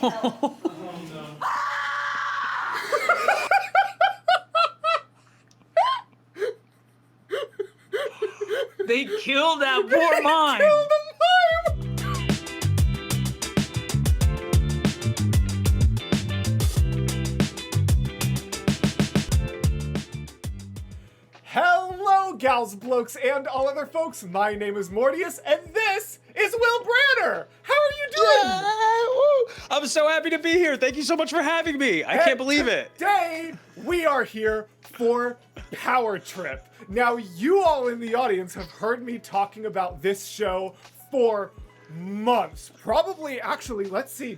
They killed that poor mime. Hello, gals, blokes, and all other folks. My name is Mortius, and this is Will Branner. How are you doing? Yeah, woo. I'm so happy to be here. Thank you so much for having me. I can't believe it. Today, we are here for Power Trip. Now, you all in the audience have heard me talking about this show for months. Probably, actually, let's see,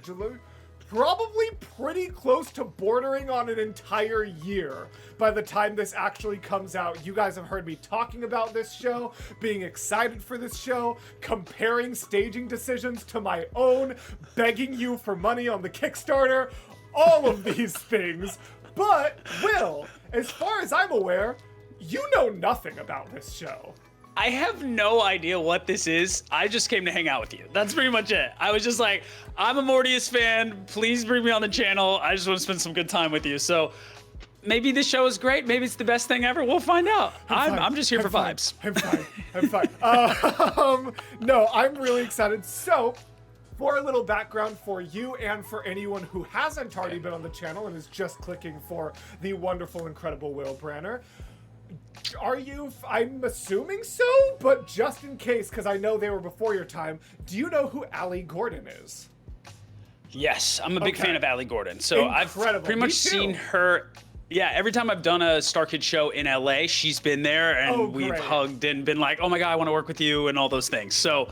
probably pretty close to bordering on an entire year by the time this actually comes out. You guys have heard me talking about this show, being excited for this show, comparing staging decisions to my own, begging you for money on the Kickstarter, all of these things. But, Will, as far as I'm aware, you know nothing about this show. I have no idea what this is. I just came to hang out with you. That's pretty much it. I was just like, I'm a Mortius fan. Please bring me on the channel. I just want to spend some good time with you. So maybe this show is great. Maybe it's the best thing ever. We'll find out. I'm just here for vibes. I'm fine. No, I'm really excited. So, for a little background for you and for anyone who hasn't already been on the channel and is just clicking for the wonderful, incredible Will Branner, are you? I'm assuming so, but just in case, because I know they were before your time, do you know who Allie Gordon is? Yes, I'm a big fan of Allie Gordon. So Incredible. I've pretty much seen her. Yeah, every time I've done a Star Kid show in LA, she's been there, and we've hugged and been like, oh my God, I want to work with you and all those things. So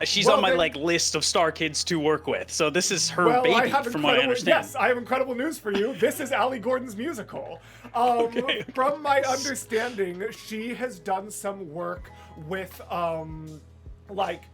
she's on my list of Star Kids to work with. So this is her baby, from what I understand. Yes, I have incredible news for you. This is Allie Gordon's musical. From my understanding, she has done some work with like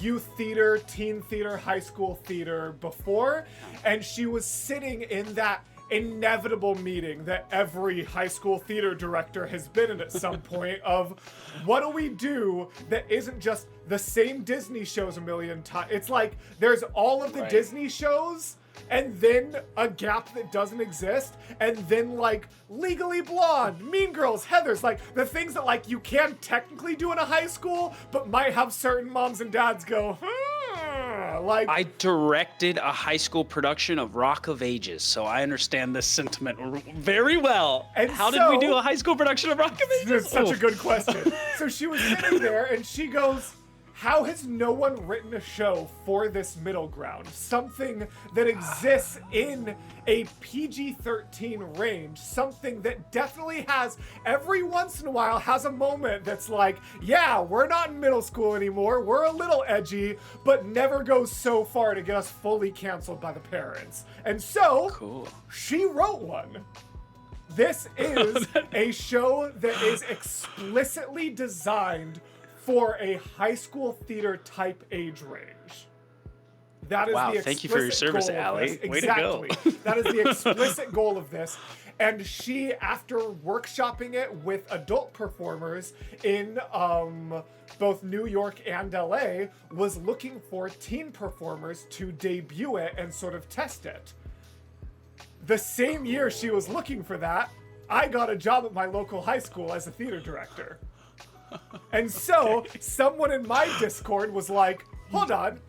youth theater, teen theater, high school theater before, and she was sitting in that inevitable meeting that every high school theater director has been in at some point of what do we do that isn't just the same Disney shows a million times. It's like there's all of the Disney shows and then a gap that doesn't exist, and then like Legally Blonde, Mean Girls, Heathers, like the things that like you can technically do in a high school but might have certain moms and dads go, like. I directed a high school production of Rock of Ages, so I understand this sentiment very well. And how did we do a high school production of Rock of Ages? It's such a good question. So she was sitting there and she goes, how has no one written a show for this middle ground? Something that exists in a PG-13 range. Something that definitely has, every once in a while, has a moment that's like, yeah, we're not in middle school anymore. We're a little edgy, but never goes so far to get us fully canceled by the parents. And so, she wrote one. This is a show that is explicitly designed for a high school theater type age range. That is the explicit thank you for your service, Allie. Way to go. That is the explicit goal of this. And she, after workshopping it with adult performers in both New York and LA, was looking for teen performers to debut it and sort of test it. The same year she was looking for that, I got a job at my local high school as a theater director. And so, someone in my Discord was like, hold on,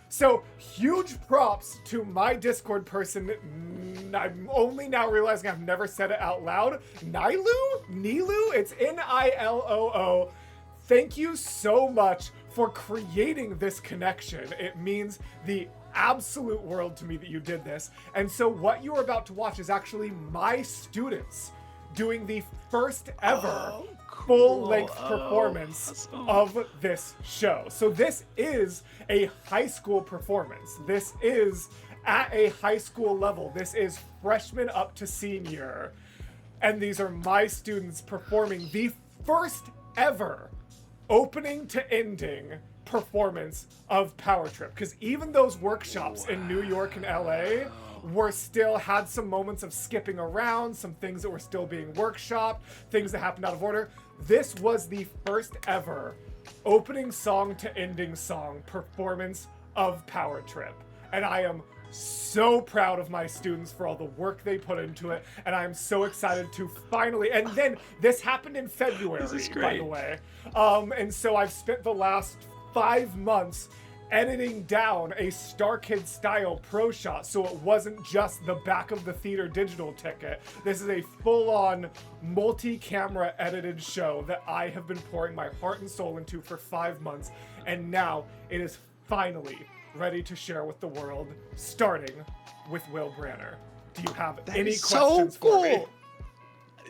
so huge props to my Discord person. I'm only now realizing I've never said it out loud. Nilu? It's Niloo. Thank you so much for creating this connection. It means the absolute world to me that you did this. And so what you are about to watch is actually my students doing the first ever full-length performance of this show. So this is a high school performance. This is at a high school level. This is freshman up to senior. And these are my students performing the first ever opening to ending performance of Power Trip. Because even those workshops in New York and LA were still had some moments of skipping around, some things that were still being workshopped, things that happened out of order. This was the first ever opening song to ending song performance of Power Trip. And I am so proud of my students for all the work they put into it, and I'm so excited to finally, and then this happened in February, by the way. And so I've spent the last 5 months editing down a Star Kids style pro shot, so it wasn't just the back of the theater digital ticket. This is a full-on multi-camera edited show that I have been pouring my heart and soul into for 5 months, and now it is finally ready to share with the world, starting with Will Branner. Do you have any questions for me?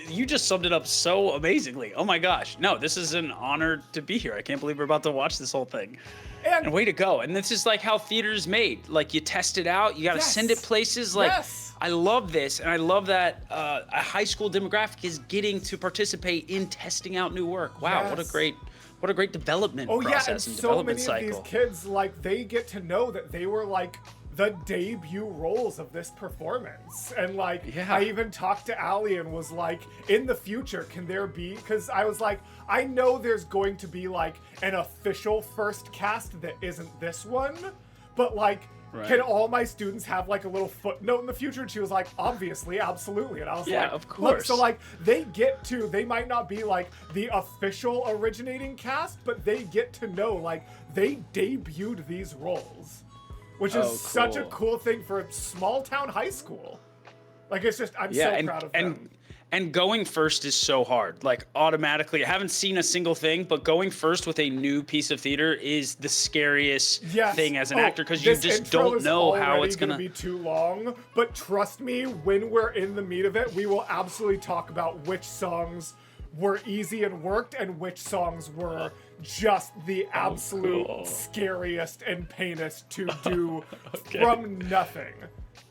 You just summed it up so amazingly. Oh my gosh. No, this is an honor to be here. I can't believe we're about to watch this whole thing. And way to go. And this is like how theater's made. Like, you test it out, you gotta send it places. Like, I love this, and I love that a high school demographic is getting to participate in testing out new work. Wow, what a great development process and development cycle. Of these kids, like, they get to know that they were like the debut roles of this performance. And like, I even talked to Allie and was like, in the future, can there be, because I was like, I know there's going to be like an official first cast that isn't this one, but like, can all my students have like a little footnote in the future? And she was like, obviously, absolutely. And I was like, of course. Look, so like, they might not be like the official originating cast, but they get to know, like, they debuted these roles, which is such a cool thing for a small town high school. Like, it's just, I'm so proud of them. And going first is so hard. Like, automatically, I haven't seen a single thing, but going first with a new piece of theater is the scariest thing as an actor, because you just don't know how it's gonna be too long. But trust me, when we're in the meat of it, we will absolutely talk about which songs were easy and worked and which songs were just the absolute scariest and painest to do from nothing.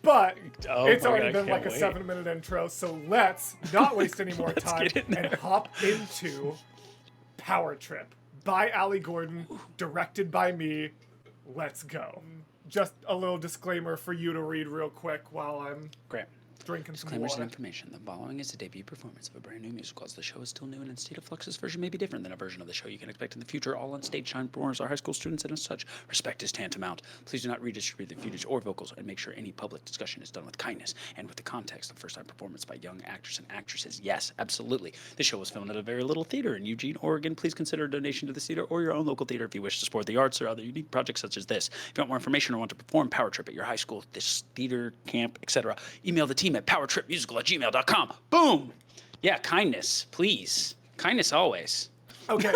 But it's already been like a 7-minute intro, so let's not waste any more time and hop into Power Trip by Allie Gordon, directed by me. Let's go. Just a little disclaimer for you to read real quick while I'm drinking some water. Disclaimers and information. The following is a debut performance of a brand new musical. As the show is still new and in state of flux, this version may be different than a version of the show you can expect in the future. All on-stage shine performers are high school students, and as such, respect is tantamount. Please do not redistribute the footage or vocals, and make sure any public discussion is done with kindness and with the context of first-time performance by young actors and actresses. Yes, absolutely. The show was filmed at a very little theater in Eugene, Oregon. Please consider a donation to the theater or your own local theater if you wish to support the arts or other unique projects such as this. If you want more information or want to perform Power Trip at your high school, this theater, camp, etc., email the team at powertripmusical@gmail.com. Boom! Yeah, kindness, please. Kindness always. Okay,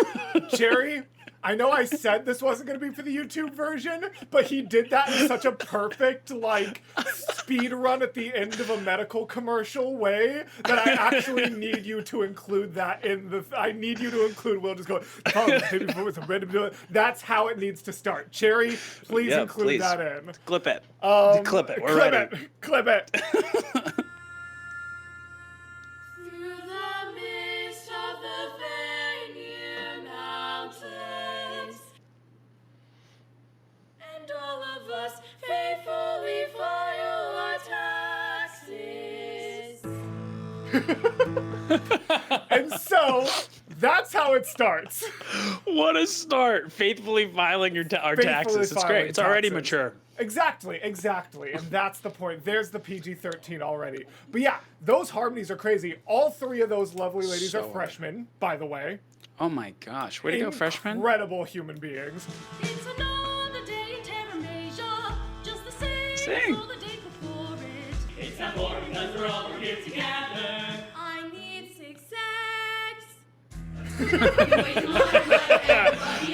Cherry, I know I said this wasn't going to be for the YouTube version, but he did that in such a perfect, like, speed run at the end of a medical commercial way that I actually need you to include that in the... I need you to include Will just going, that's how it needs to start. Cherry, please include that in. Clip it. Clip it. We're ready. Clip it. And so that's how it starts. What a start! Faithfully filing our taxes. It's great. It's already mature. Exactly. And that's the point. There's the PG-13 already. But yeah, those harmonies are crazy. All three of those lovely ladies are freshmen, by the way. Oh my gosh. Way to go, freshmen. Incredible human beings. It's another day in Terra Major, just the same Sing. as all the day before it. It's not boring because we're all here together. I need 6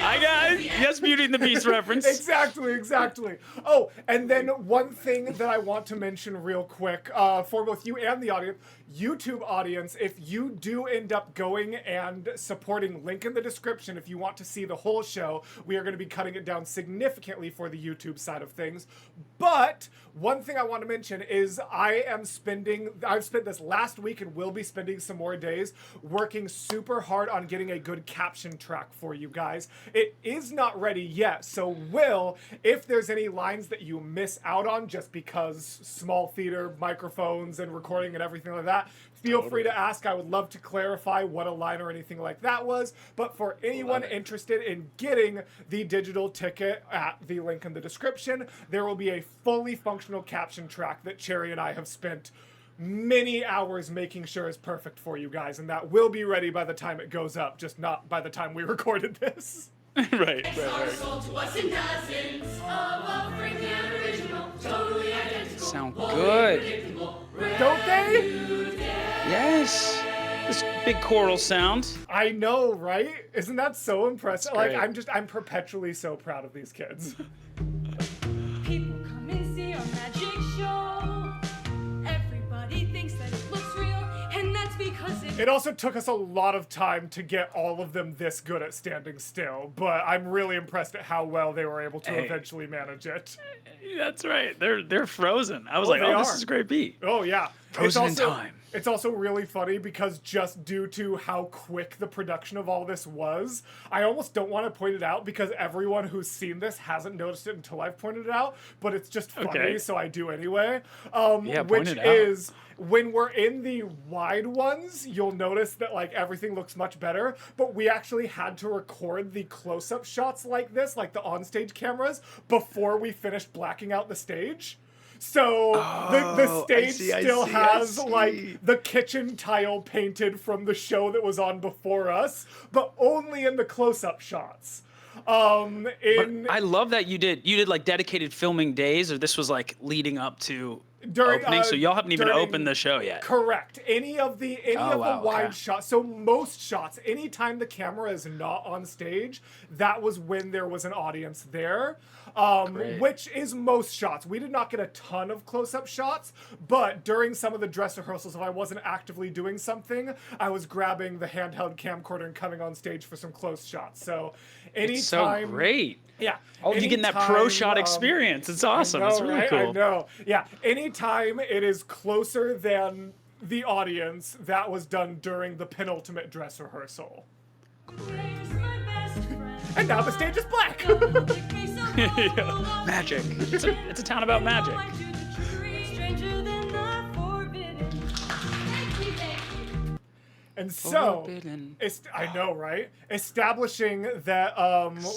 I got yes, Beauty and the Beast reference. Exactly. Oh, and then one thing that I want to mention real quick for both you and the audience, YouTube audience, if you do end up going and supporting, link in the description if you want to see the whole show. We are going to be cutting it down significantly for the YouTube side of things. But one thing I want to mention is I've spent this last week and will be spending some more days working super hard on getting a good caption track for you guys. It is not not ready yet. So Will, if there's any lines that you miss out on just because small theater, microphones, and recording and everything like that, feel free to ask. I would love to clarify what a line or anything like that was. But for anyone interested in getting the digital ticket at the link in the description, there will be a fully functional caption track that Cherry and I have spent many hours making sure is perfect for you guys, and that will be ready by the time it goes up, just not by the time we recorded this. Right. Are sold to us in dozens of offerings and original, totally identical. Sound wholly good. predictable, Don't they? Yes. This big choral sound. I know, right? Isn't that so impressive? Like, great. I'm perpetually so proud of these kids. People come and see our magic show. Everybody thinks that it looks real, and that's because It also took us a lot of time to get all of them this good at standing still, but I'm really impressed at how well they were able to Hey. eventually manage it. That's right. They're frozen. I was Oh, like, they oh, this are. is a great beat. Oh yeah, Frozen in time. It's also really funny because just due to how quick the production of all this was, I almost don't want to point it out because everyone who's seen this hasn't noticed it until I've pointed it out. But it's just funny, Okay. so I do anyway. Yeah, point Which it out. is when we're in the wide ones, you'll notice that like everything looks much better. But we actually had to record the close-up shots like this, like the onstage cameras, before we finished blacking out the stage. So the stage still has like the kitchen tile painted from the show that was on before us, but only in the close-up shots. I love that you did like dedicated filming days, or this was like leading up to opening, so y'all haven't even opened the show yet. Correct. Any of the wide okay. shots. So most shots, anytime the camera is not on stage, that was when there was an audience there. Great. Which is most shots. We did not get a ton of close-up shots, but during some of the dress rehearsals, if I wasn't actively doing something, I was grabbing the handheld camcorder and coming on stage for some close shots. So anytime, It's so great. yeah. Oh, you getting that pro anytime, shot experience. It's awesome. I know, It's really right? cool. I know. Yeah. Anytime it is closer than the audience, that was done during the penultimate dress rehearsal. And now the stage is black. Yeah. Magic. It's a town about magic. And so, Forbidden. I know, right? Establishing that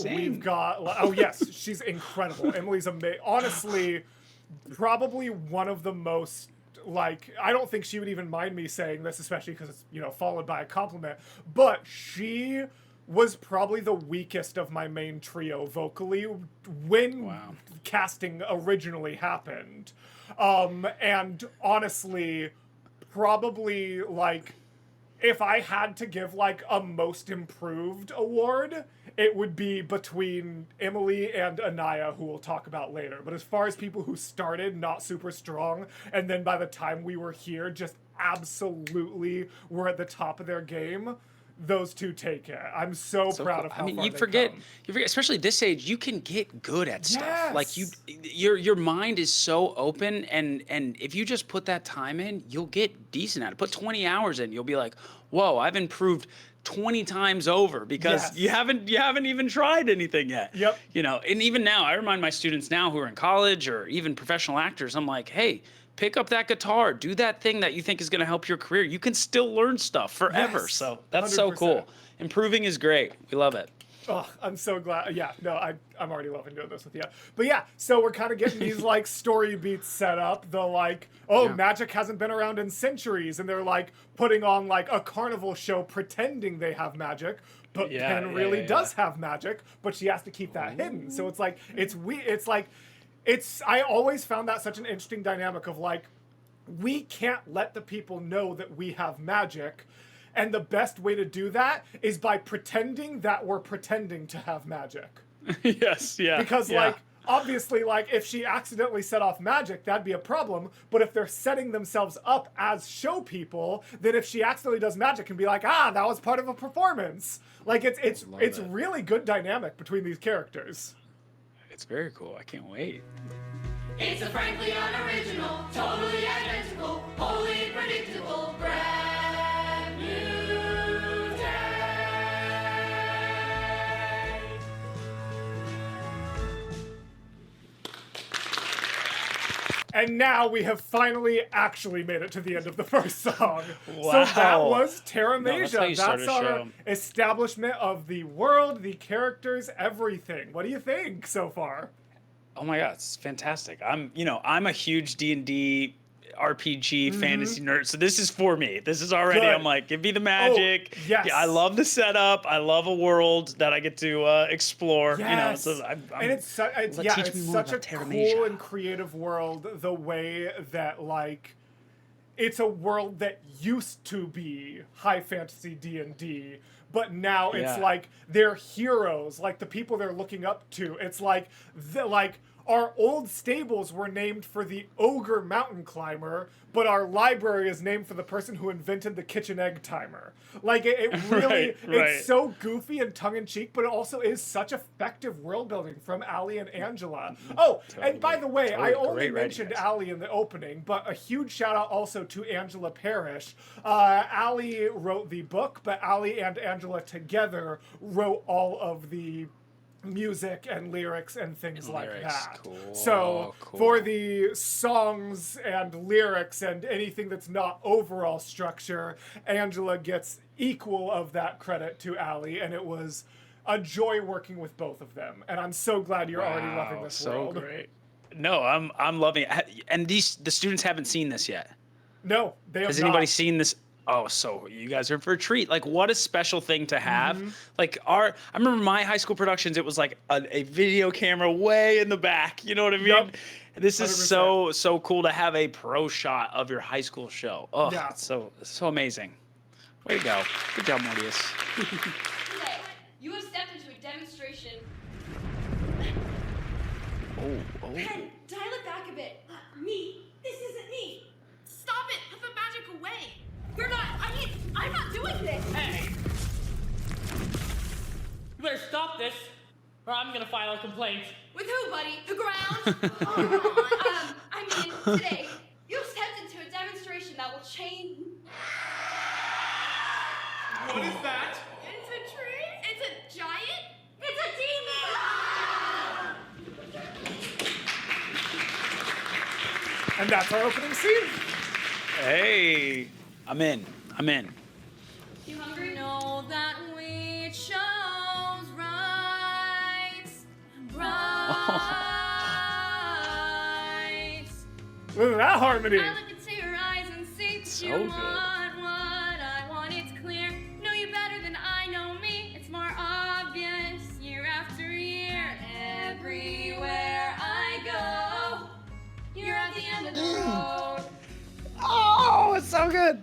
we've got. Oh yes, she's incredible. Emily's amazing. Honestly, probably one of the most. Like, I don't think she would even mind me saying this, especially because it's, followed by a compliment. But she was probably the weakest of my main trio vocally when casting originally happened. And honestly, probably, like, if I had to give, like, a most improved award, it would be between Emily and Anaya, who we'll talk about later. But as far as people who started not super strong, and then by the time we were here, just absolutely were at the top of their game, those two take it. I'm so proud cool. of how I mean, far you they've forget, come. especially this age, you can get good at stuff. Like Yes. your mind is so open, and if you just put that time in, you'll get decent at it. Put 20 hours in, you'll be like, whoa, I've improved 20 times over because Yes. you haven't even tried anything yet. Yep. And even now, I remind my students now who are in college or even professional actors, I'm like, hey, pick up that guitar, do that thing that you think is going to help your career. You can still learn stuff forever. Yes, So that's so 100%. cool. Improving is great. We love it. Oh, I'm so glad. Yeah, no, I'm already loving doing this with you. But yeah, so we're kind of getting these like story beats set up. The like, magic hasn't been around in centuries, and they're like putting on like a carnival show pretending they have magic. But Pen really does have magic, but she has to keep that hidden. So it's like I always found that such an interesting dynamic of like, we can't let the people know that we have magic. And the best way to do that is by pretending that we're pretending to have magic. Yes, yeah. Because, yeah. like, obviously, like, if she accidentally set off magic, that'd be a problem. But if they're setting themselves up as show people, then if she accidentally does magic and be like, that was part of a performance. Like, it's really good dynamic between these characters. It's very cool. I can't wait. It's a frankly unoriginal, totally identical, wholly predictable, brand new day. And now we have finally actually made it to the end of the first song. Wow. So that was Terra No, that's how you start That's a our show. establishment of the world, the characters, everything. What do you think so far? Oh my god, it's fantastic. I'm a huge D&D RPG fantasy nerd, so this is for me. This is already. Good. I'm like, give me the magic. yes. Yeah, I love the setup. I love a world that I get to explore. Yes. You know, so And it's such a Terra cool Major. and creative world. The way that like, it's a world that used to be high fantasy D&D, but now it's Yeah. like they're heroes, like the people they're looking up to. It's like our old stables were named for the ogre mountain climber, but our library is named for the person who invented the kitchen egg timer. Like it really, Right. it's so goofy and tongue-in-cheek, but it also is such effective world building from Ali and Angela. Oh, and by the way, I Totally. only Great writing, mentioned guys. Ali in the opening, but a huge shout out also to Angela Parrish. Ali wrote the book, but Ali and Angela together wrote all of the music and lyrics and things like lyrics. that. Cool, So cool. for the songs and lyrics and anything that's not overall structure, Angela gets equal of that credit to Ali, and it was a joy working with both of them. And I'm so glad you're already loving Wow, this so world. great. No, I'm loving it. And the students haven't seen this yet. No, they have Has not. anybody seen this? Oh, so you guys are in for a treat. Like, what a special thing to have. Like, I remember my high school productions, it was like a video camera way in the back. You know what I mean? Yep. This is 100%. so cool to have a pro shot of your high school show. Oh, Yeah. it's so amazing. Way to go. Good job, Mortius. Today, you have stepped into a demonstration. Oh. Pen, dial it back a bit. Me. This isn't me. Stop it. Put the magic away. You're not. I'm not doing this. Hey! You better stop this, or I'm gonna file a complaint. With who, buddy? The ground? Oh, I mean, today, you have stepped into a demonstration that will change. What is that? It's a tree? It's a giant? It's a demon! And that's our opening scene. Hey, I'm in. You hungry? Know that we chose right. Look at that harmony. I look into your eyes and see that So you good. want what I want. It's clear. Know you better than I know me. It's more obvious year after year. Everywhere I go, you're at the end of the road. Oh, it's so good.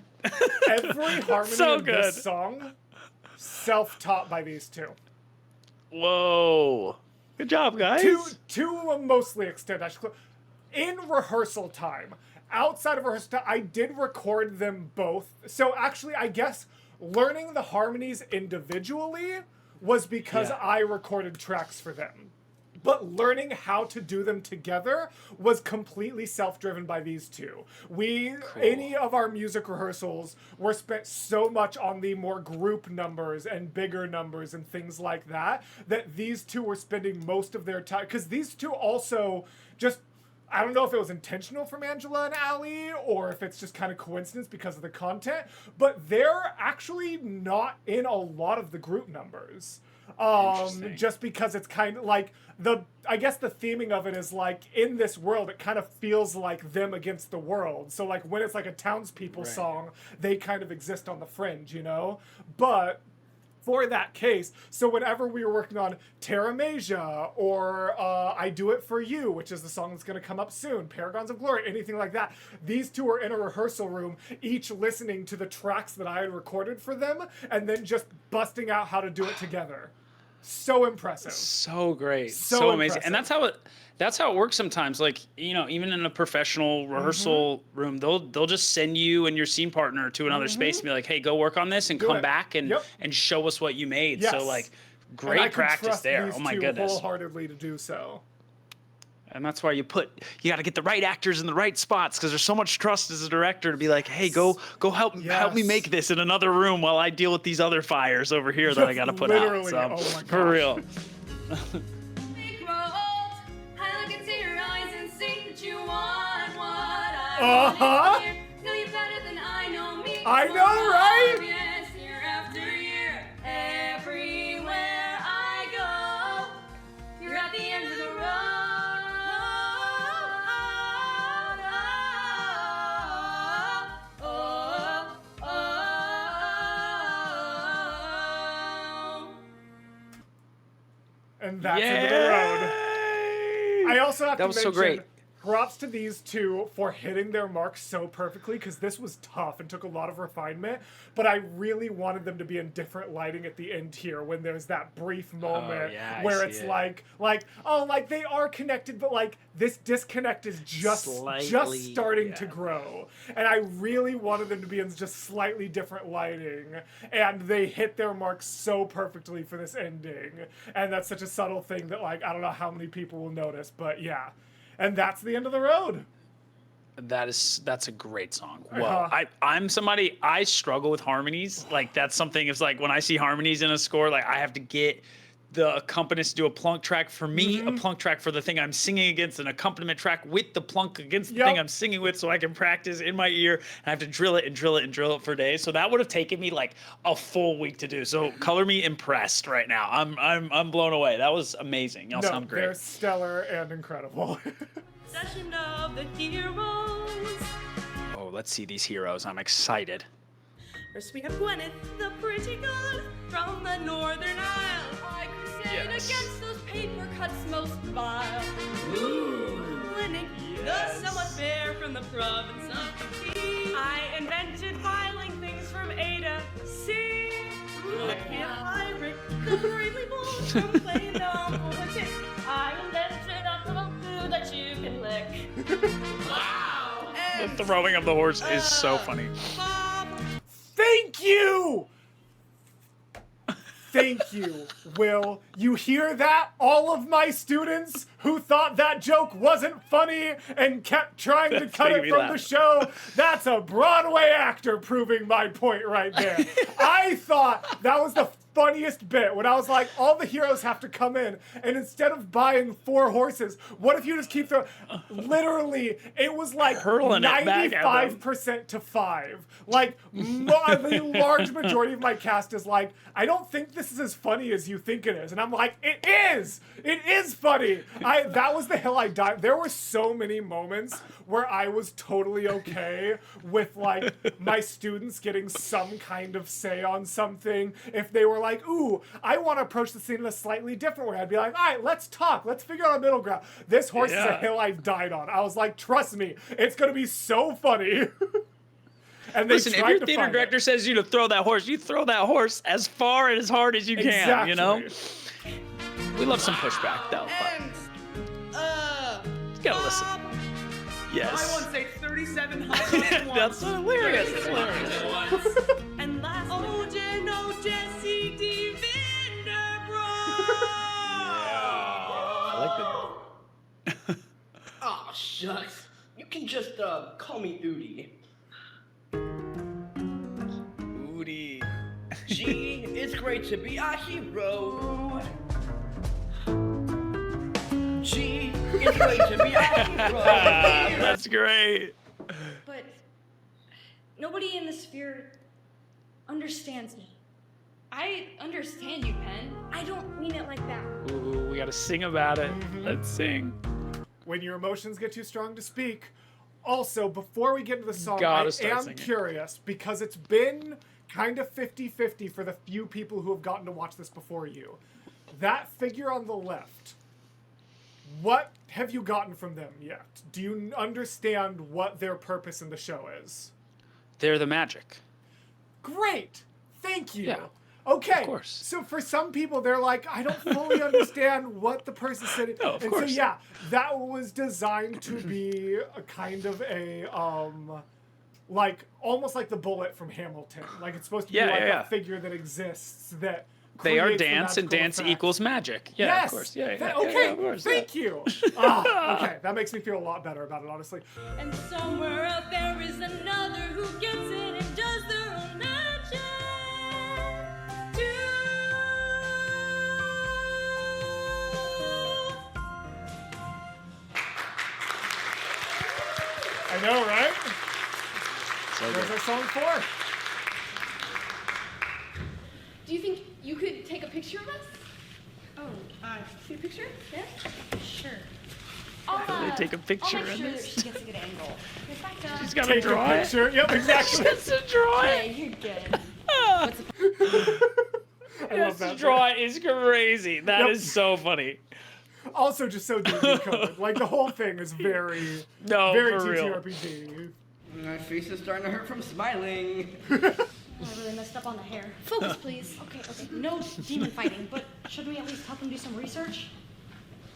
Every harmony So in good. this song, self-taught by these two. Whoa. Good job, guys. To a mostly extent, in rehearsal time, outside of rehearsal time, I did record them both. So actually, I guess learning the harmonies individually was because Yeah. I recorded tracks for them. But learning how to do them together was completely self-driven by these two. Any of our music rehearsals were spent so much on the more group numbers and bigger numbers and things like that, that these two were spending most of their time, because these two also just, I don't know if it was intentional from Angela and Ali or if it's just kind of coincidence because of the content, but they're actually not in a lot of the group numbers. Interesting. Just because it's kind of like I guess the theming of it is like in this world, it kind of feels like them against the world. So like when it's like a townspeople Right. song, they kind of exist on the fringe, you know? But for that case, so whenever we were working on Terra Major or I Do It For You, which is the song that's going to come up soon, Paragons of Glory, anything like that, these two were in a rehearsal room, each listening to the tracks that I had recorded for them, and then just busting out how to do it together. So impressive. So great. So So amazing. impressive. And that's how it works sometimes. Like, you know, even in a professional rehearsal room, they'll just send you and your scene partner to another space and be like, hey, go work on this and Do come it. back and Yep. and show us what you made. Yes. So like And I great can practice trust there. these Oh my two goodness. wholeheartedly to do so. And that's why you got to get the right actors in the right spots, because there's so much trust as a director to be like, hey, go help me Yes. make this in another room while I deal with these other fires over here that I got to put out. Literally, So, oh my for gosh. real. We grow old. I look into your eyes and see that you want what Uh-huh. Know you better than I know me. I It's know, more right? obvious year after year. Everywhere I go, you're at the end of the road. Oh, oh, oh. And that's End of the Road. I also have That to was mention, so great. props to these two for hitting their marks so perfectly, because this was tough and took a lot of refinement, but I really wanted them to be in different lighting at the end here when there's that brief moment yeah, I where see it's it. like, oh, like they are connected, but like this disconnect is just Slightly, starting to grow. And I really wanted them to be in just slightly different lighting, and they hit their marks so perfectly for this ending. And that's such a subtle thing that, like, I don't know how many people will notice, but yeah. And that's the end of the road. That's a great song. Whoa. Uh-huh. I'm somebody, I struggle with harmonies. Like that's something, it's like when I see harmonies in a score, like I have to get the accompanist to do a plunk track for me, a plunk track for the thing I'm singing against, an accompaniment track with the plunk against the thing I'm singing with, so I can practice in my ear, and I have to drill it and drill it and drill it for days. So that would have taken me like a full week to do. So color me impressed right now. I'm blown away. That was amazing. Y'all sound great. They're stellar and incredible. Session of the heroes. Oh, let's see these heroes. I'm excited. First we have Gwyneth, the pretty girl from the Northern Isle. I crusade Yes. against those paper cuts most vile. Winning the somewhat fair from the province of Kentucky. I invented filing things from A to C. Lucky Heinrich, the bravely bold from playing down politics. I invented a little food that you can lick. Wow! And The throwing of the horse is so funny. Bob. Thank you! Thank you, Will. You hear that? All of my students who thought that joke wasn't funny and kept trying to That's cut making it me from laugh. the show, that's a Broadway actor proving my point right there. I thought that was the funniest bit when I was like, all the heroes have to come in, and instead of buying 4 horses, what if you just keep throwing? Literally, it was like Hurling it back at them. 95% to 5. Like, the large majority of my cast is like, I don't think this is as funny as you think it is. And I'm like, it is! It is funny! That was the hill I died. There were so many moments where I was totally okay with, like, my students getting some kind of say on something. If they were like, ooh, I want to approach the scene in a slightly different way, I'd be like, all right, let's talk. Let's figure out a middle ground. This horse is a Yeah. hill I died on. I was like, trust me, it's going to be so funny. And they Listen, if tried your to theater find director it. says you to throw that horse, you throw that horse as far and as hard as you can, you know? Exactly. We love some pushback, though. But And, you gotta listen. Bob. I Yes. won't say 3,700 once. That's hilarious. That's hilarious. And last, oh, Jenno, Jesse, D. I like Aw, shucks. You can just, call me Udi. the Booty. Gee, it's great to be a hero. Gee, it's great to be a hero. That's great. But nobody in the sphere understands me. I understand you, Pen. I don't mean it like that. Ooh, we gotta sing about it. Let's sing. When your emotions get too strong to speak. Also, before we get into the song, Gotta I start am singing. curious, because it's been kind of 50-50 for the few people who have gotten to watch this before you. That figure on the left, what have you gotten from them yet? Do you understand what their purpose in the show is? They're the magic. Great! Thank you! Yeah. Okay, Of course. so for some people, they're like, I don't fully understand what the person said. No, of and course. so, yeah, that was designed to be a kind of a, like, almost like the bullet from Hamilton. Like, it's supposed to be Yeah, like yeah. a figure that exists that They are creates the dance, and magical dance effect. equals magic. Yeah, Yes! of course. Yeah, yeah, Okay, yeah, of course. yeah. thank you! Okay, that makes me feel a lot better about it, honestly. And somewhere out there is another who gets it and does their own magic. I I know, right? So There's good. our song 4. Do you think you could take a picture of us? Oh, see a picture? Yeah? Sure. They take a picture I'll make of sure this. she gets a good angle. In fact, She's got to Take a draw it. picture. Yep, exactly. Just to draw it. okay, you're good. I love Just to that. draw it is crazy. That Yep. is so funny. Also, just so DB code. Like, the whole thing is very, No, very for real. TTRPG. My face is starting to hurt from smiling. I really messed up on the hair. Focus, please. Okay. No demon fighting, but should we at least help him do some research?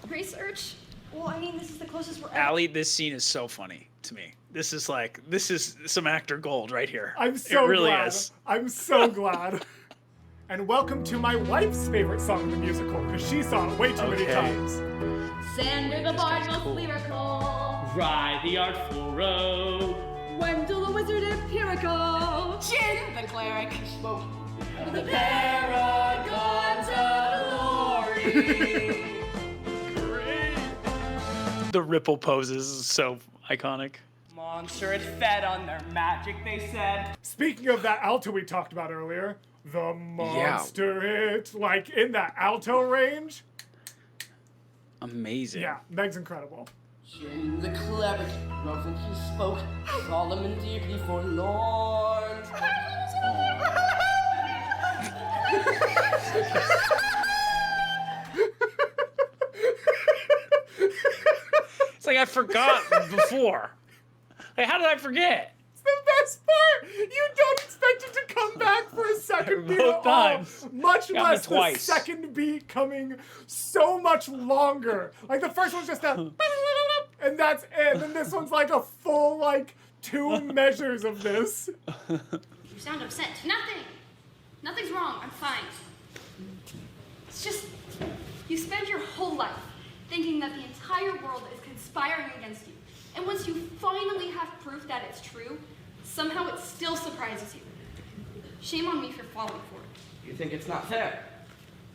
Research? Well, I mean, this is the closest we're ever. Allie, this scene is so funny to me. This is some actor gold right here. I'm so it really glad. is. I'm so glad. And welcome to my wife's favorite song in the musical, because she saw it way too many Okay. times. Sander the bard most cool. lyrical. Ride the artful road. Wendell the wizard empirical. Jin, the cleric. Smoke. The paragons of glory. The ripple poses is so iconic. Monster, it fed on their magic, they said. Speaking of that alto we talked about earlier, the monster like in that alto range. Amazing. Yeah, Meg's incredible. Jin the cleric, reverently spoke, solemn and deeply forlorn. It's like I forgot before. Like, how did I forget? It's the best part. You don't expect it to come back for a second beat Both at all. times. Much Got me less the twice. second beat coming so much longer. Like the first one's just a and that's it. And this one's like a full like 2 measures of this. You sound upset. Nothing's wrong. I'm fine. It's just you spend your whole life thinking that the entire world is conspiring against you. And once you finally have proof that it's true, somehow it still surprises you. Shame on me for falling for it. You think it's not fair?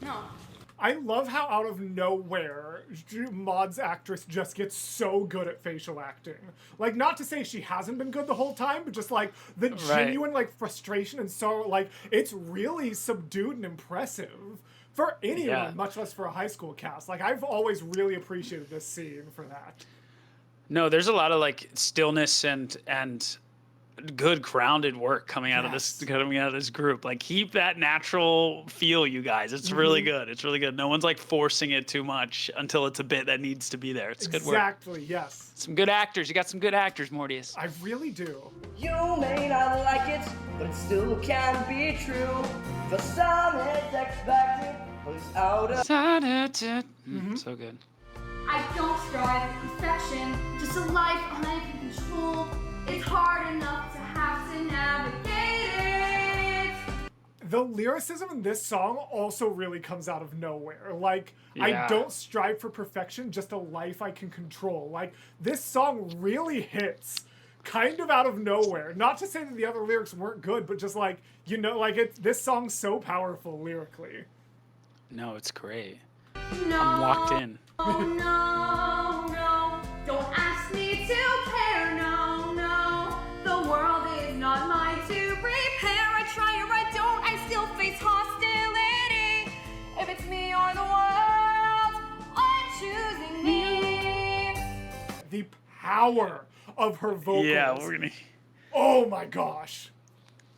No. I love how out of nowhere Maud's actress just gets so good at facial acting. Like, not to say she hasn't been good the whole time, but just like the genuine like frustration and sorrow, like it's really subdued and impressive for anyone, Yeah. much less for a high school cast. Like, I've always really appreciated this scene for that. No, there's a lot of like stillness and good grounded work coming out of this group. Like, keep that natural feel, you guys. It's really good. It's really good. No one's like forcing it too much until it's a bit that needs to be there. It's good work. Exactly, yes. Some good actors. You got some good actors, Mortius. I really do. You may not like it, but it still can be true. For some it's expected, but it's out of... So good. I don't strive for perfection, just a life I can control. It's hard enough to have to navigate it. The lyricism in this song also really comes out of nowhere. Like, I Yeah. don't strive for perfection, just a life I can control. Like, this song really hits kind of out of nowhere. Not to say that the other lyrics weren't good, but just like, you know, like this song's so powerful lyrically. No, it's great. No, I'm locked in. no, don't ask me to care, no, the world is not mine to repair. I try or I don't, I still face hostility. If it's me or the world, I'm choosing me. The power of her vocals. Yeah, we're gonna. Oh my gosh.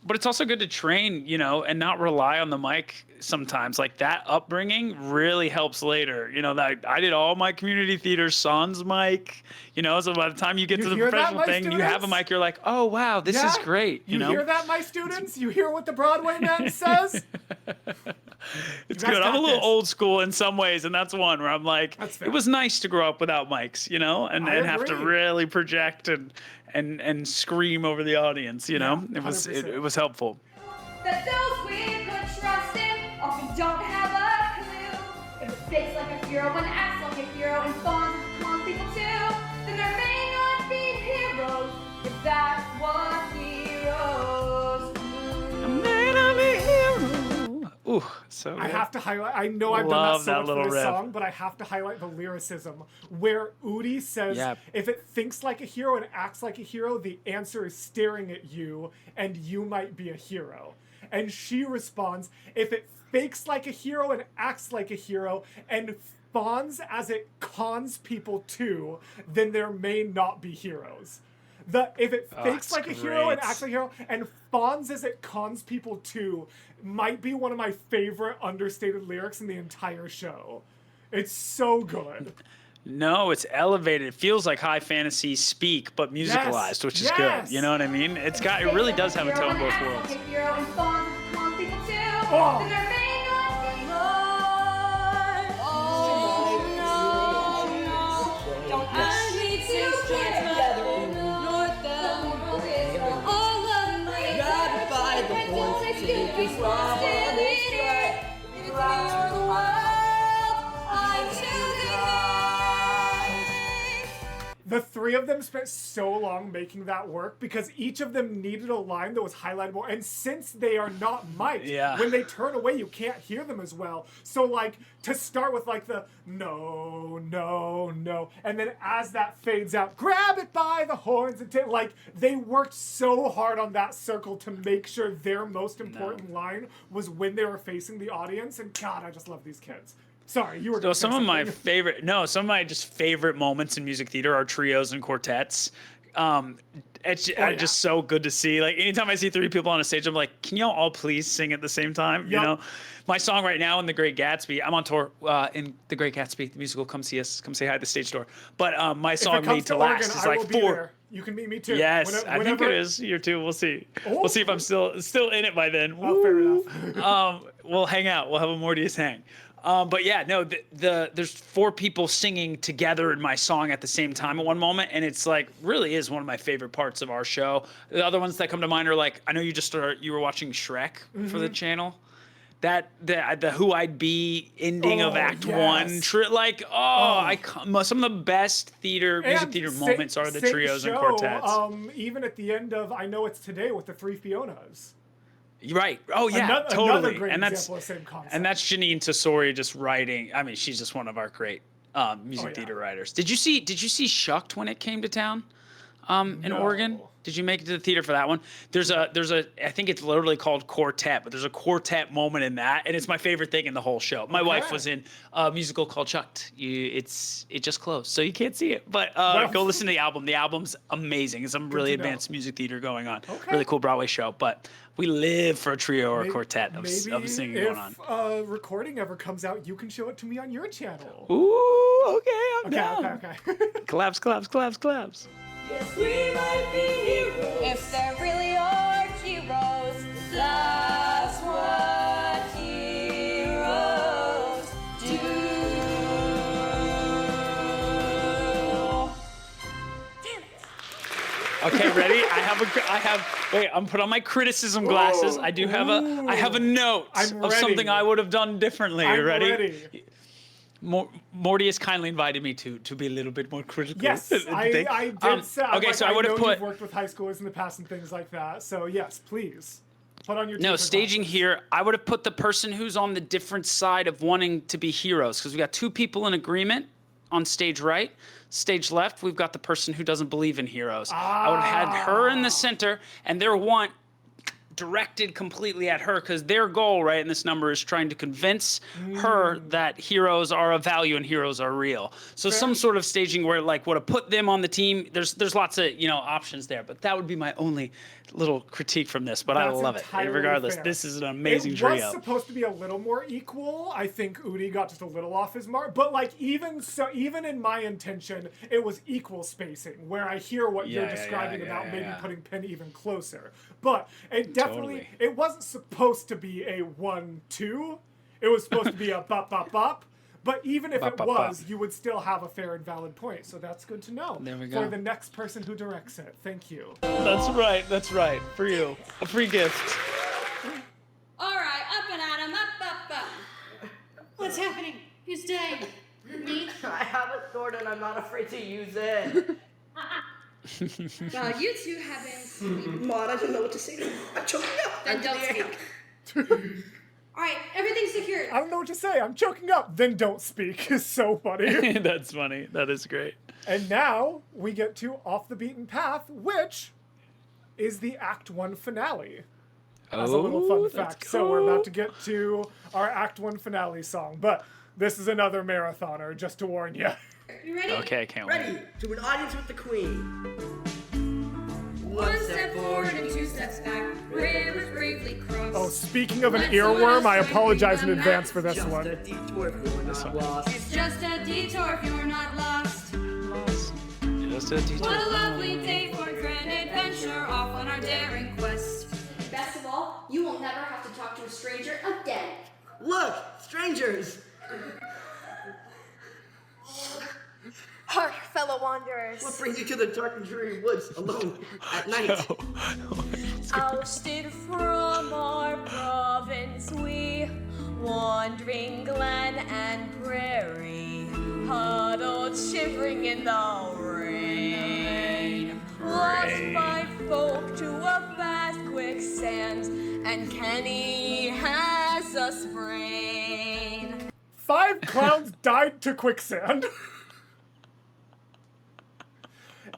But it's also good to train, you know, and not rely on the mic sometimes. Like, that upbringing really helps later. You know, that I did all my community theater sans mic, you know, so by the time you get You to the hear that, professional my thing and you have a students? mic, you're like, oh, wow, this is Yeah? great. You know, hear that, my students? You hear what the Broadway man says? it's guys good. I'm got a little this. old school in some ways, and that's one where I'm like, That's fair. it was nice to grow up without mics, you know, and I have to agree. really project and scream over the audience, you know? Yeah, It was 100%. it was helpful. That those we could trust in often don't have a clue. If it fakes like a hero and acts like a hero and fawns as common people too, then there may not be heroes if that's what heroes do. Ooh, so I good. have to highlight. I know I've done Love that so that much little for this riff. song, but I have to highlight the lyricism where Udi says, Yeah. "If it thinks like a hero and acts like a hero, the answer is staring at you, and you might be a hero." And she responds, "If it fakes like a hero and acts like a hero, and fawns as it cons people too, then there may not be heroes." If it fakes it's like a hero and great. acts like a hero and fawns as it cons people too might be one of my favorite understated lyrics in the entire show. It's so good. No, it's elevated. It feels like high fantasy speak, but musicalized, which is good. You know what I mean? It really does have a toe in both worlds. Like a hero and fawns as cons people too. Oh. Then there may not be more. Don't ask me to get north of all of my Gratify the don't voice excuse responsibility. It's your world. I'm choosing me. The three of them spent so long making that work because each of them needed a line that was highlightable. And since they are not mic'd, Yeah. when they turn away, you can't hear them as well. So, like, to start with, like, the no, no, no. And then as that fades out, grab it by the horns. And like, they worked so hard on that circle to make sure their most important line was when they were facing the audience. And God, I just love these kids. Sorry, you were So gonna say some of my something. some of my just favorite moments in music theater are trios and quartets. It's yeah. just so good to see. Like anytime I see three people on a stage, I'm like, can y'all all please sing at the same time? You Yep. know, my song right now in The Great Gatsby, I'm on tour in The Great Gatsby, the musical. Come see us, come say hi at the stage door. But my If song it comes Made to to Oregon, Last is I like will be 4. there. You can meet me too. Yes, I think Whenever- it is year 2. We'll see. Oh. We'll see if I'm still in it by then. Oh, fair Woo. enough. We'll hang out. We'll have a Mortius hang. But yeah, no, there's 4 people singing together in my song at the same time at one moment, and it's like really is one of my favorite parts of our show. The other ones that come to mind are like, I know you were watching Shrek for the channel. The Who I'd Be ending of Oh, Act yes. 1, some of the best music And theater same- moments are the same trios and show, quartets. Even at the end of I Know It's Today with the 3 Fionas. Right. Oh yeah, Another totally. great and example of same concept. And that's Janine Tesori just writing. I mean, she's just one of our great music yeah. theater writers. Did you see Shucked when it came to town in No. Oregon? Did you make it to the theater for that one? There's a I think it's literally called Quartet, but there's a quartet moment in that, and it's my favorite thing in the whole show. My wife was in a musical called Shucked. It just closed, so you can't see it. But go listen to the album. The album's amazing. It's some really to know. advanced music theater going on. Okay. Really cool Broadway show. But we live for a trio or a quartet of Maybe singing if going on. a recording ever comes out, you can show it to me on your channel. Ooh, okay, I'm down. Okay. Collabs, collabs, collabs, collabs. Yes, we might be heroes. If there really are heroes, that's what heroes do. Okay, ready? Wait, I'm put on my criticism glasses. I do have I have a note I'm of something ready. I would have done differently. I'm ready? ready. Morty has kindly invited me to be a little bit more critical. Yes, I did say. Okay, so I would have put You've worked with high schoolers in the past and things like that. So yes, please put on your. no teacher staging glasses. here. I would have put the person who's on the different side of wanting to be heroes, because we got 2 people in agreement on stage right. Stage left, we've got the person who doesn't believe in heroes. I would have had her in the center, and their want directed completely at her, because their goal, right, in this number is trying to convince her that heroes are of value and heroes are real. So some sort of staging where like would have put them on the team. There's lots of options there, but that would be my only little critique from this. But I That's love it. entirely Regardless, fair. this is an amazing It trio. was supposed to be a little more equal. I think Udi got just a little off his mark, but like even in my intention, it was equal spacing. Where I hear what you're describing about maybe putting Penn even closer, but it definitely it wasn't supposed to be a 1-2. It was supposed to be a bop bop bop. But even if Bop, it bop, was, bop. you would still have a fair and valid point. So that's good to know. There we go. For the next person who directs it. Thank you. That's right. That's right. For you, a free gift. All right, up and at 'em, up. What's happening? Who's dying? Me? I have a sword and I'm not afraid to use it. Well, you two haven't. Maud, I don't know what to say. I'm choking up. Then don't speak. All right, everything's secured. I don't know what to say. I'm choking up. Then don't speak is so funny. That's funny. That is great. And now we get to Off the Beaten Path, which is the Act 1 finale. As a little fun fact. So we're about to get to our Act 1 finale song. But this is another marathoner, just to warn you. You ready? Okay, I can't wait. Ready to an audience with the queen. One step forward and 2 steps back. Rivers bravely cross. Oh, speaking of an earworm, I apologize in advance for this Just one. a detour if you're not lost. It's just a detour if you're not lost. Just a detour. What a lovely day for a grand adventure off on our daring quest. Best of all, you will never have to talk to a stranger again. Look, strangers. Hark, fellow wanderers. What brings you to the dark and dreary woods alone at night? Ousted from our province, we wandering glen and prairie, huddled shivering in the rain, lost by folk to a vast quicksand, and Kenny has a sprain. 5 clowns died to quicksand.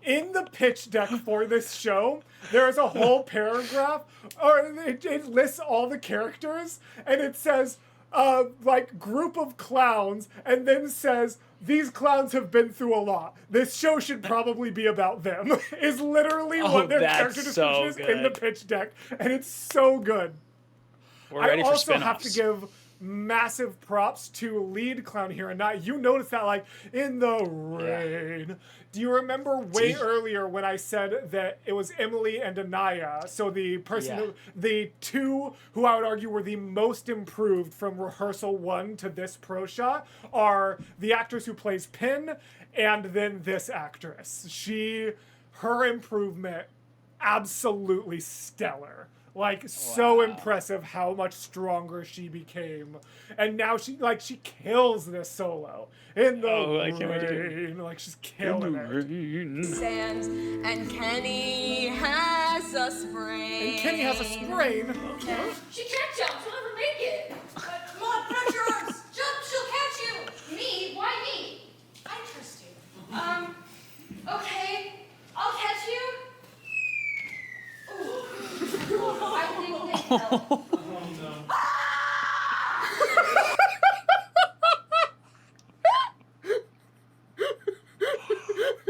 In the pitch deck for this show, there is a whole paragraph, or it lists all the characters, and it says, like, group of clowns, and then says, these clowns have been through a lot. This show should probably be about them, is literally what their that's character description is so in the good. pitch deck, and it's so good. We're ready I for also spin-offs. have to give massive props to lead clown here and not. You noticed that, like, in the rain. Do you remember way earlier when I said that it was Emily and Anaya? So the person, the 2 who I would argue were the most improved from rehearsal 1 to this pro shot are the actress who plays Pin and then this actress. Her improvement, absolutely stellar. Like, so impressive how much stronger she became. And now she kills this solo. In the I can't wait to hear it. rain. Like, she's killing it. Sands, and Kenny has a sprain. And Kenny has a sprain. She can't jump. She'll never make it. Come on, press your arms. Jump. She'll catch you. Me? Why me? I trust you. Okay. I'll catch you. Ooh. I think they fell.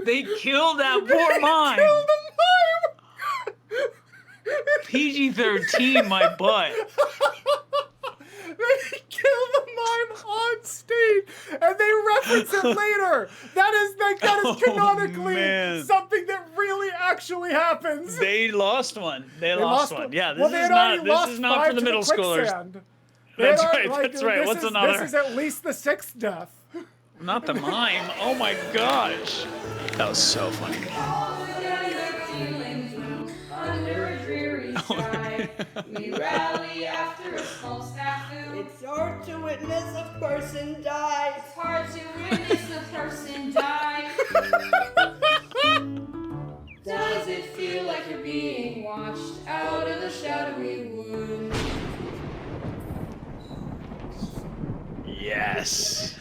They killed that poor mime. PG-13, my butt. They kill the mime on stage, and they reference it later. That is canonically man. something that really actually happens. They lost one. They lost one. Yeah, Well, this they is had not. already This lost is not 5 for the to middle schoolers. quicksand. They That's had right. already- That's right. What's another? This is at least the 6th death. Not the mime. Oh my gosh. That was so funny. Under a dreary sky, we rally after a small snafu. It's hard to witness a person die. It's hard to witness a person die. Does it feel like you're being watched out of the shadowy wood? Yes.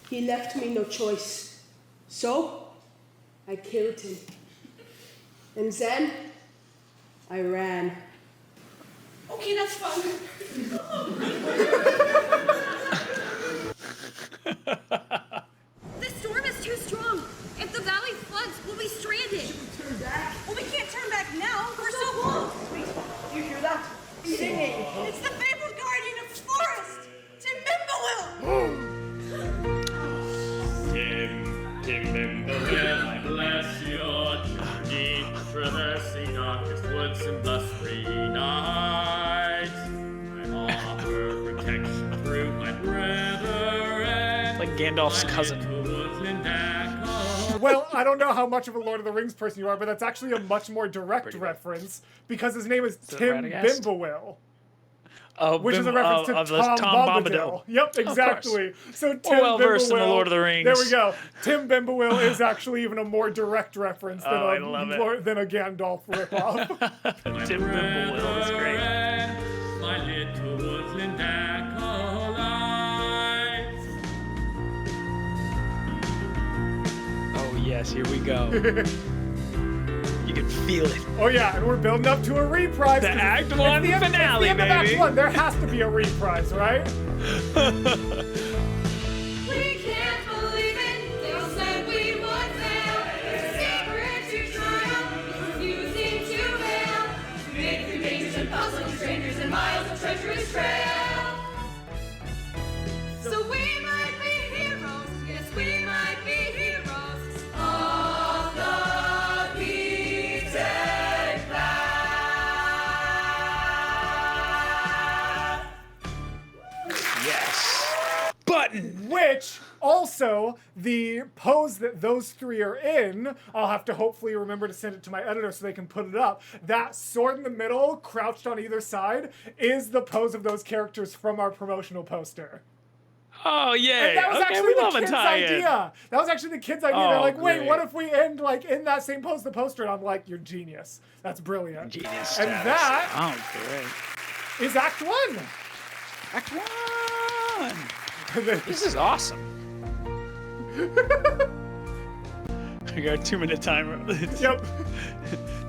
He left me no choice. So, I killed him. And then, I ran. Okay, that's fun. The storm is too strong. If the valley floods, we'll be stranded. Well, we can't turn back now. We're so long. Wait, do you hear that? Singing. It's the fabled guardian of the forest, Tim Tim Bimblewell, I bless your journey, traversing darkest woods and blustery nights. I offer protection through my brethren. Like Gandalf's cousin. Well, I don't know how much of a Lord of the Rings person you are, but that's actually a much more direct reference because his name is Tim Radagast? Bimbawel. Oh, Which is a reference to of the Tom Bombadil. Bombadil. Yep, exactly. So Tim well versed in the Bimbawel- Lord of the Rings. There we go. Tim Bimbawel is actually even a more direct reference than, I love it. than a Gandalf ripoff. Tim Bimblewell is great. My little woodland yes, here we go. You can feel it. Oh yeah, and we're building up to a reprise. The 'cause Act it's 1 the end, finale, it's the end of baby. Act 1. There has to be a reprise, right? We can't believe it. They all said we would fail. It's a secret to triumph. Refusing to fail. To make through dangers and puzzling strangers and miles of treacherous trail. So we might be heroes. Yes, we might be heroes. Of the beaten path. Yes. Button. Which also the pose that those three are in, I'll have to hopefully remember to send it to my editor so they can put it up. That sword in the middle, crouched on either side, is the pose of those characters from our promotional poster. Oh, yay. And that was Okay, actually we the love a kids' tie-in. idea. That was actually the kids' idea. Oh, They're like, wait, great. what if we end like in that same pose, the poster? And I'm like, you're genius. That's brilliant. Genius And status. that Oh, great. is Act 1. Act 1. This is awesome. We got a 2-minute timer. Yep.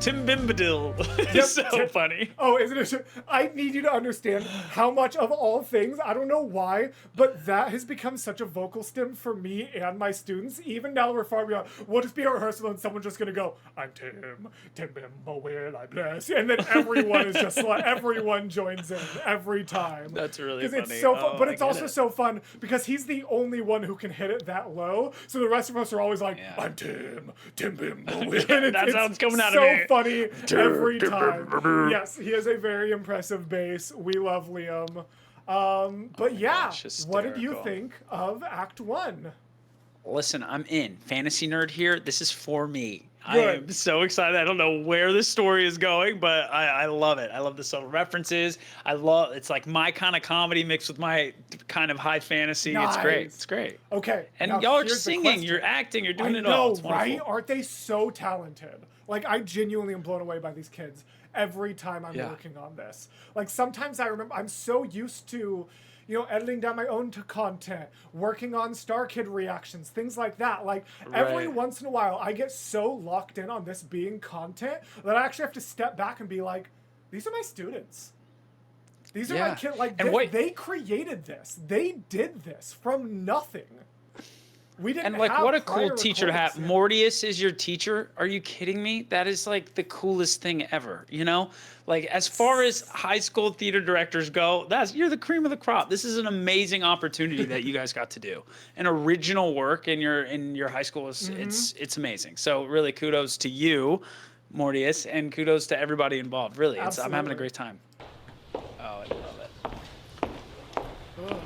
Tim Bimbadil. Yep. It's so funny. Oh, isn't it? I need you to understand how much of all things, I don't know why, but that has become such a vocal stim for me and my students. Even now we're far beyond. We'll just be at rehearsal and someone's just gonna go, I'm Tim Bimbo will I bless. And then everyone is just like, everyone joins in every time. That's really 'Cause funny. It's so fun, Oh, but I it's get also it. so fun because he's the only one who can hit it that low. So the rest of us are always like, Yeah. I'm Tim Bimbo will. And That's how it's coming out of so me. funny every time. Yes, he has a very impressive bass. We love Liam. But yeah, gosh, what did you hysterical. think of Act 1? Listen, I'm in. Fantasy nerd here. This is for me. I Good. am so excited. I don't know where this story is going, but I love it. I love the subtle references. It's like my kind of comedy mixed with my kind of high fantasy. It's great. Nice. It's great. Okay. And now y'all are here's the singing, question. you're acting, you're doing I it know, all. It's right? wonderful. Aren't they so talented? Like, I genuinely am blown away by these kids every time I'm Yeah. working on this. Like, sometimes I remember, I'm so used to, you know, editing down my own content, working on Star Kid reactions, things like that. Like, every Right. once in a while, I get so locked in on this being content that I actually have to step back and be like, these are my students. These are my Yeah. kids. Like, And they created this. They did this from nothing. We didn't And like, have what a prior cool teacher to have. recordings. Mortius is your teacher. Are you kidding me? That is like the coolest thing ever. You know, like as far as high school theater directors go, you're the cream of the crop. This is an amazing opportunity that you guys got to do. An original work in your high school is it's amazing. So really, kudos to you, Mortius, and kudos to everybody involved. Really, I'm having a Absolutely. great time. Oh, I love it.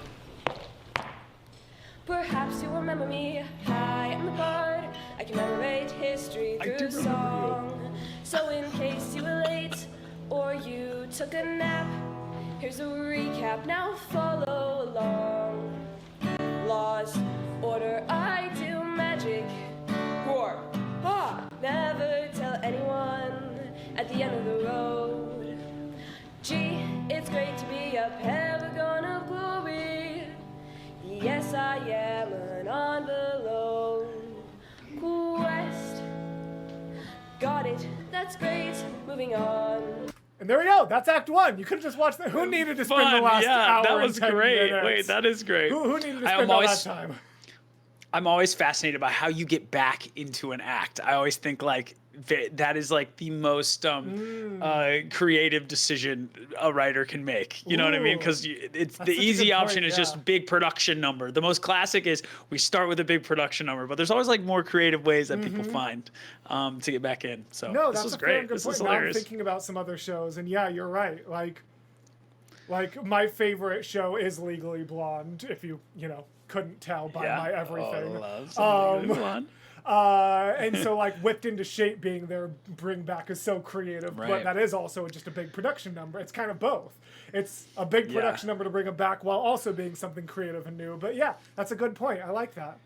Perhaps you remember me. I am the bard. I can narrate history through song. So in case you were late or you took a nap, here's a recap. Now follow along. Laws, order, I do magic. Roar. Ha! Never tell anyone at the end of the road. Gee, it's great to be a paragon of glory. Yes, I am an envelope quest. Got it, that's great. Moving on. And there we go. That's Act 1. You could have just watched that. Who needed to spend the Fun, last yeah, hour that and was 10 great. minutes? Wait, that is great. Who needed to I spend am all always- that time? I'm always fascinated by how you get back into an act. I always think like that is like the most creative decision a writer can make. You know what I mean? Ooh. Because it's That's the such a easy good option point, is just yeah. big production number. The most classic is we start with a big production number, but there's always like more creative ways that people find to get back in. So No, this that's was a fair and great. good This point. is Now I'm hilarious. thinking about some other shows, and yeah, you're right. Like my favorite show is Legally Blonde. If you couldn't tell by my everything. Oh, love some Legally Blonde. And so like Whipped into Shape being their bring back is so creative, but Right. that is also just a big production number. It's kind of both. It's a big Yeah. production number to bring them back while also being something creative and new. But yeah, that's a good point. I like that.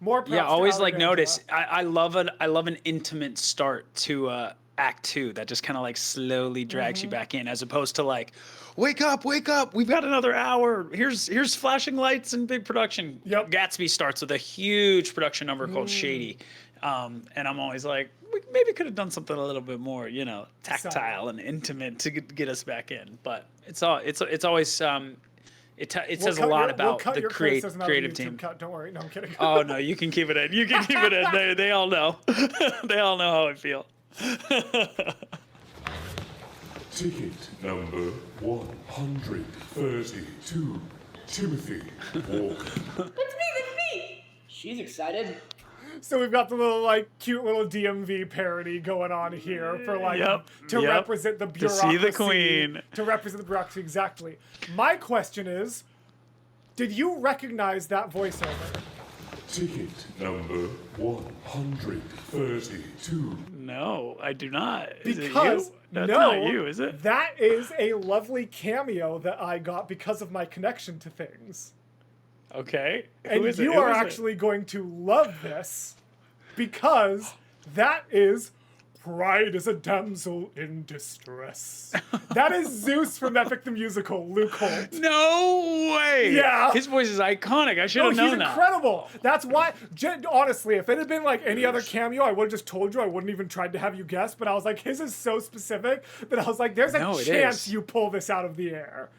More props Yeah, to always Ally like Angela. notice. I love an intimate start to Act 2 that just kind of like slowly drags you back in, as opposed to like, wake up, we've got another hour. Here's flashing lights and big production. Yep. Gatsby starts with a huge production number called Shady, and I'm always like, we maybe could have done something a little bit more, tactile and intimate to get us back in. But it's always it says a lot about the creative team. Cut. Don't worry. No, I'm kidding. Oh no, you can keep it in. You can keep it in. They all know. They all know how I feel. Ticket number 132, Timothy Walker. That's me! She's excited. So we've got the little cute little DMV parody going on here for to represent the bureaucracy. To see the queen. To represent the bureaucracy, exactly. My question is, did you recognize that voiceover? Ticket number 132. No, I do not. Is Because it you? That's not you, is it? That is a lovely cameo that I got because of my connection to things. Okay. And you are actually going to love this because that is Pride is a Damsel in Distress. That is Zeus from Epic the Musical, Luke Holt. No way! Yeah. His voice is iconic. I should have known he's that. incredible. That's why, honestly, if it had been like any other cameo, I would have just told you. I wouldn't even tried to have you guess, but I was like, his is so specific that I was like, there's a chance you pull this out of the air.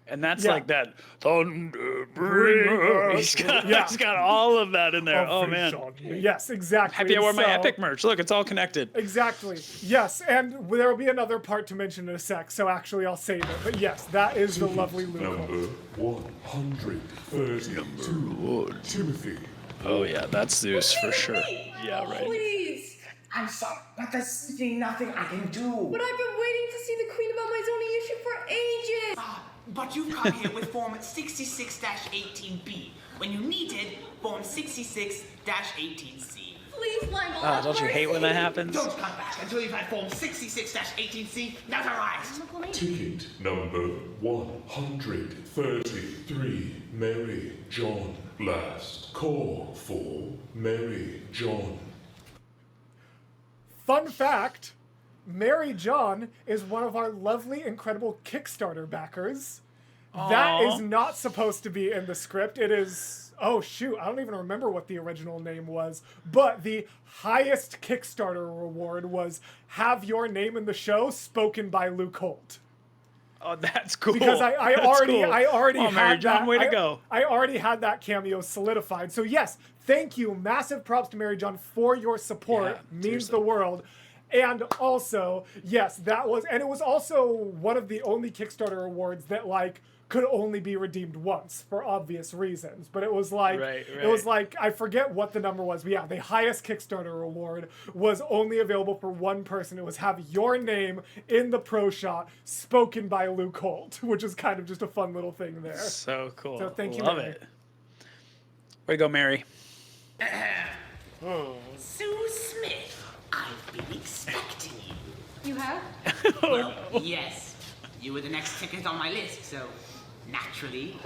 And that's like that thunder bringer. He's got all of that in there. Oh man. Yes, exactly. Happy I wore my Epic merch. Look, it's all connected. Exactly. Yes, and there will be another part to mention in a sec, so actually I'll save it. But yes, that is the lovely Luke. Number 132, Timothy. Oh yeah, that's Zeus for sure. Yeah, right. Please! I'm sorry, but there's nothing I can do. But I've been waiting to see the Queen about my zoning issue for ages! But you've come here with Form 66-18B, when you needed Form 66-18C. Please, Lionel. Don't you hate when that happens? Don't come back until you've had Form 66-18C notarized. Ticket number 133, Mary John. Last call for Mary John. Fun fact, Mary John is one of our lovely, incredible Kickstarter backers. Aww. That is not supposed to be in the script. It is, oh shoot, I don't even remember what the original name was, but the highest Kickstarter reward was Have Your Name in the Show, spoken by Luke Holt. Oh, that's cool. Because I already had Mary John, that. way to go. I already had that cameo solidified. So yes, thank you. Massive props to Mary John for your support. Means seriously. the world. And also, yes, that was, and it was also one of the only Kickstarter awards that could only be redeemed once for obvious reasons. But it was it was I forget what the number was, but yeah, the highest Kickstarter award was only available for one person. It was Have Your Name in the Pro Shot, spoken by Luke Holt, which is kind of just a fun little thing there. So cool. So thank you, Love Mary. it. Way to go, Mary. Sue Smith, I've been expecting you. You have? Well, yes. You were the next ticket on my list, so naturally.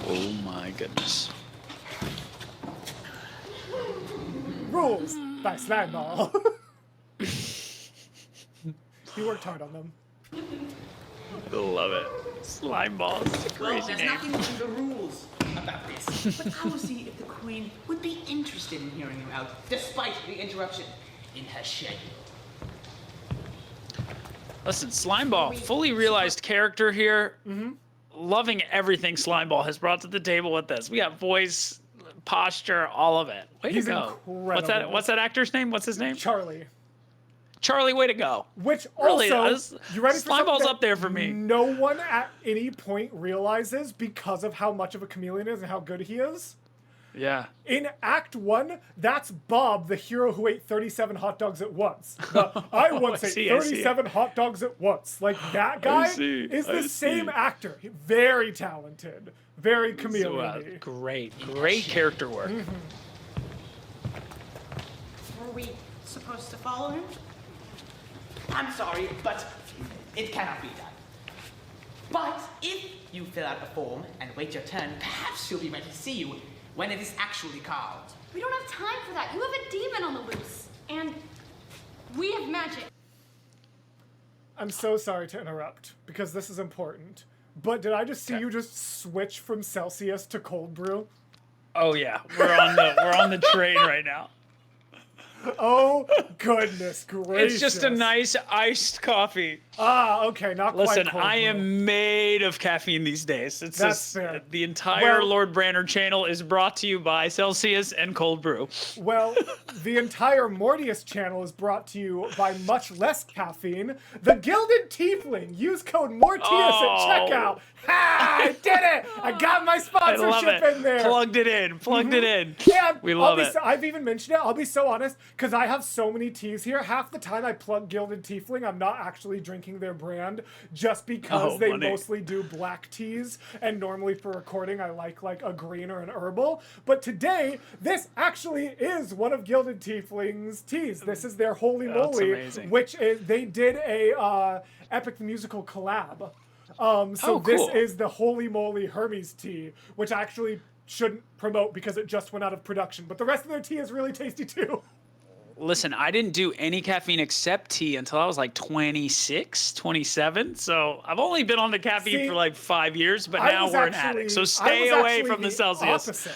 Oh my goodness. Rules by Slimeball. He worked hard on them. Love it. Slime balls. It's a Well, crazy there's name. nothing in the rules about this, but I will see if the Queen would be interested in hearing you out, despite the interruption in her schedule. Listen, Slimeball, fully realized character here. Loving everything Slimeball has brought to the table with this. We got voice, posture, all of it. Way He's to go. incredible. What's that actor's name? What's his name? Charlie. Charlie, way to go. Which Really, also, you ready for something Slimeball's that up there for me. No one at any point realizes because of how much of a chameleon is and how good he is. Yeah. In Act 1, that's Bob, the hero who ate 37 hot dogs at once. I once ate 37 hot dogs at once. That guy is the same actor. Very talented. Very chameleon-y. Great character work. Were we supposed to follow him? I'm sorry, but it cannot be done. But if you fill out the form and wait your turn, perhaps she'll be ready to see you when it is actually called. We don't have time for that. You have a demon on the loose. and we have magic. I'm so sorry to interrupt, because this is important. But did I just see you just switch from Celsius to cold brew? Oh yeah, we're on the train right now. Oh, goodness gracious. It's just a nice iced coffee. Ah, okay, not quite Listen, cold I brew. am made of caffeine these days. It's That's just, fair. the entire Well- Lord Branner channel is brought to you by Celsius and cold brew. Well, the entire Mortius channel is brought to you by much less caffeine. The Gilded Tiefling. Use code Mortius at checkout. Ha! I did it! I got my I love sponsorship it. in there. Plugged it in. Plugged it in. Yeah, We love it. I've even mentioned it. I'll be so honest, because I have so many teas here. Half the time I plug Gilded Tiefling, I'm not actually drinking their brand, just because Oh, they money. mostly do black teas, and normally for recording I like a green or an herbal. But today, this actually is one of Gilded Tiefling's teas. This is their Holy That's Moly, amazing. which is, they did a Epic the Musical collab. So Oh, this cool. is the Holy Moly Hermes tea, which I actually shouldn't promote because it just went out of production. But the rest of their tea is really tasty too. Listen, I didn't do any caffeine except tea until I was like 26, 27. So I've only been on the caffeine See, for like 5 years, but I now was we're an actually- addict. So I stay was away actually from the Celsius. Opposite.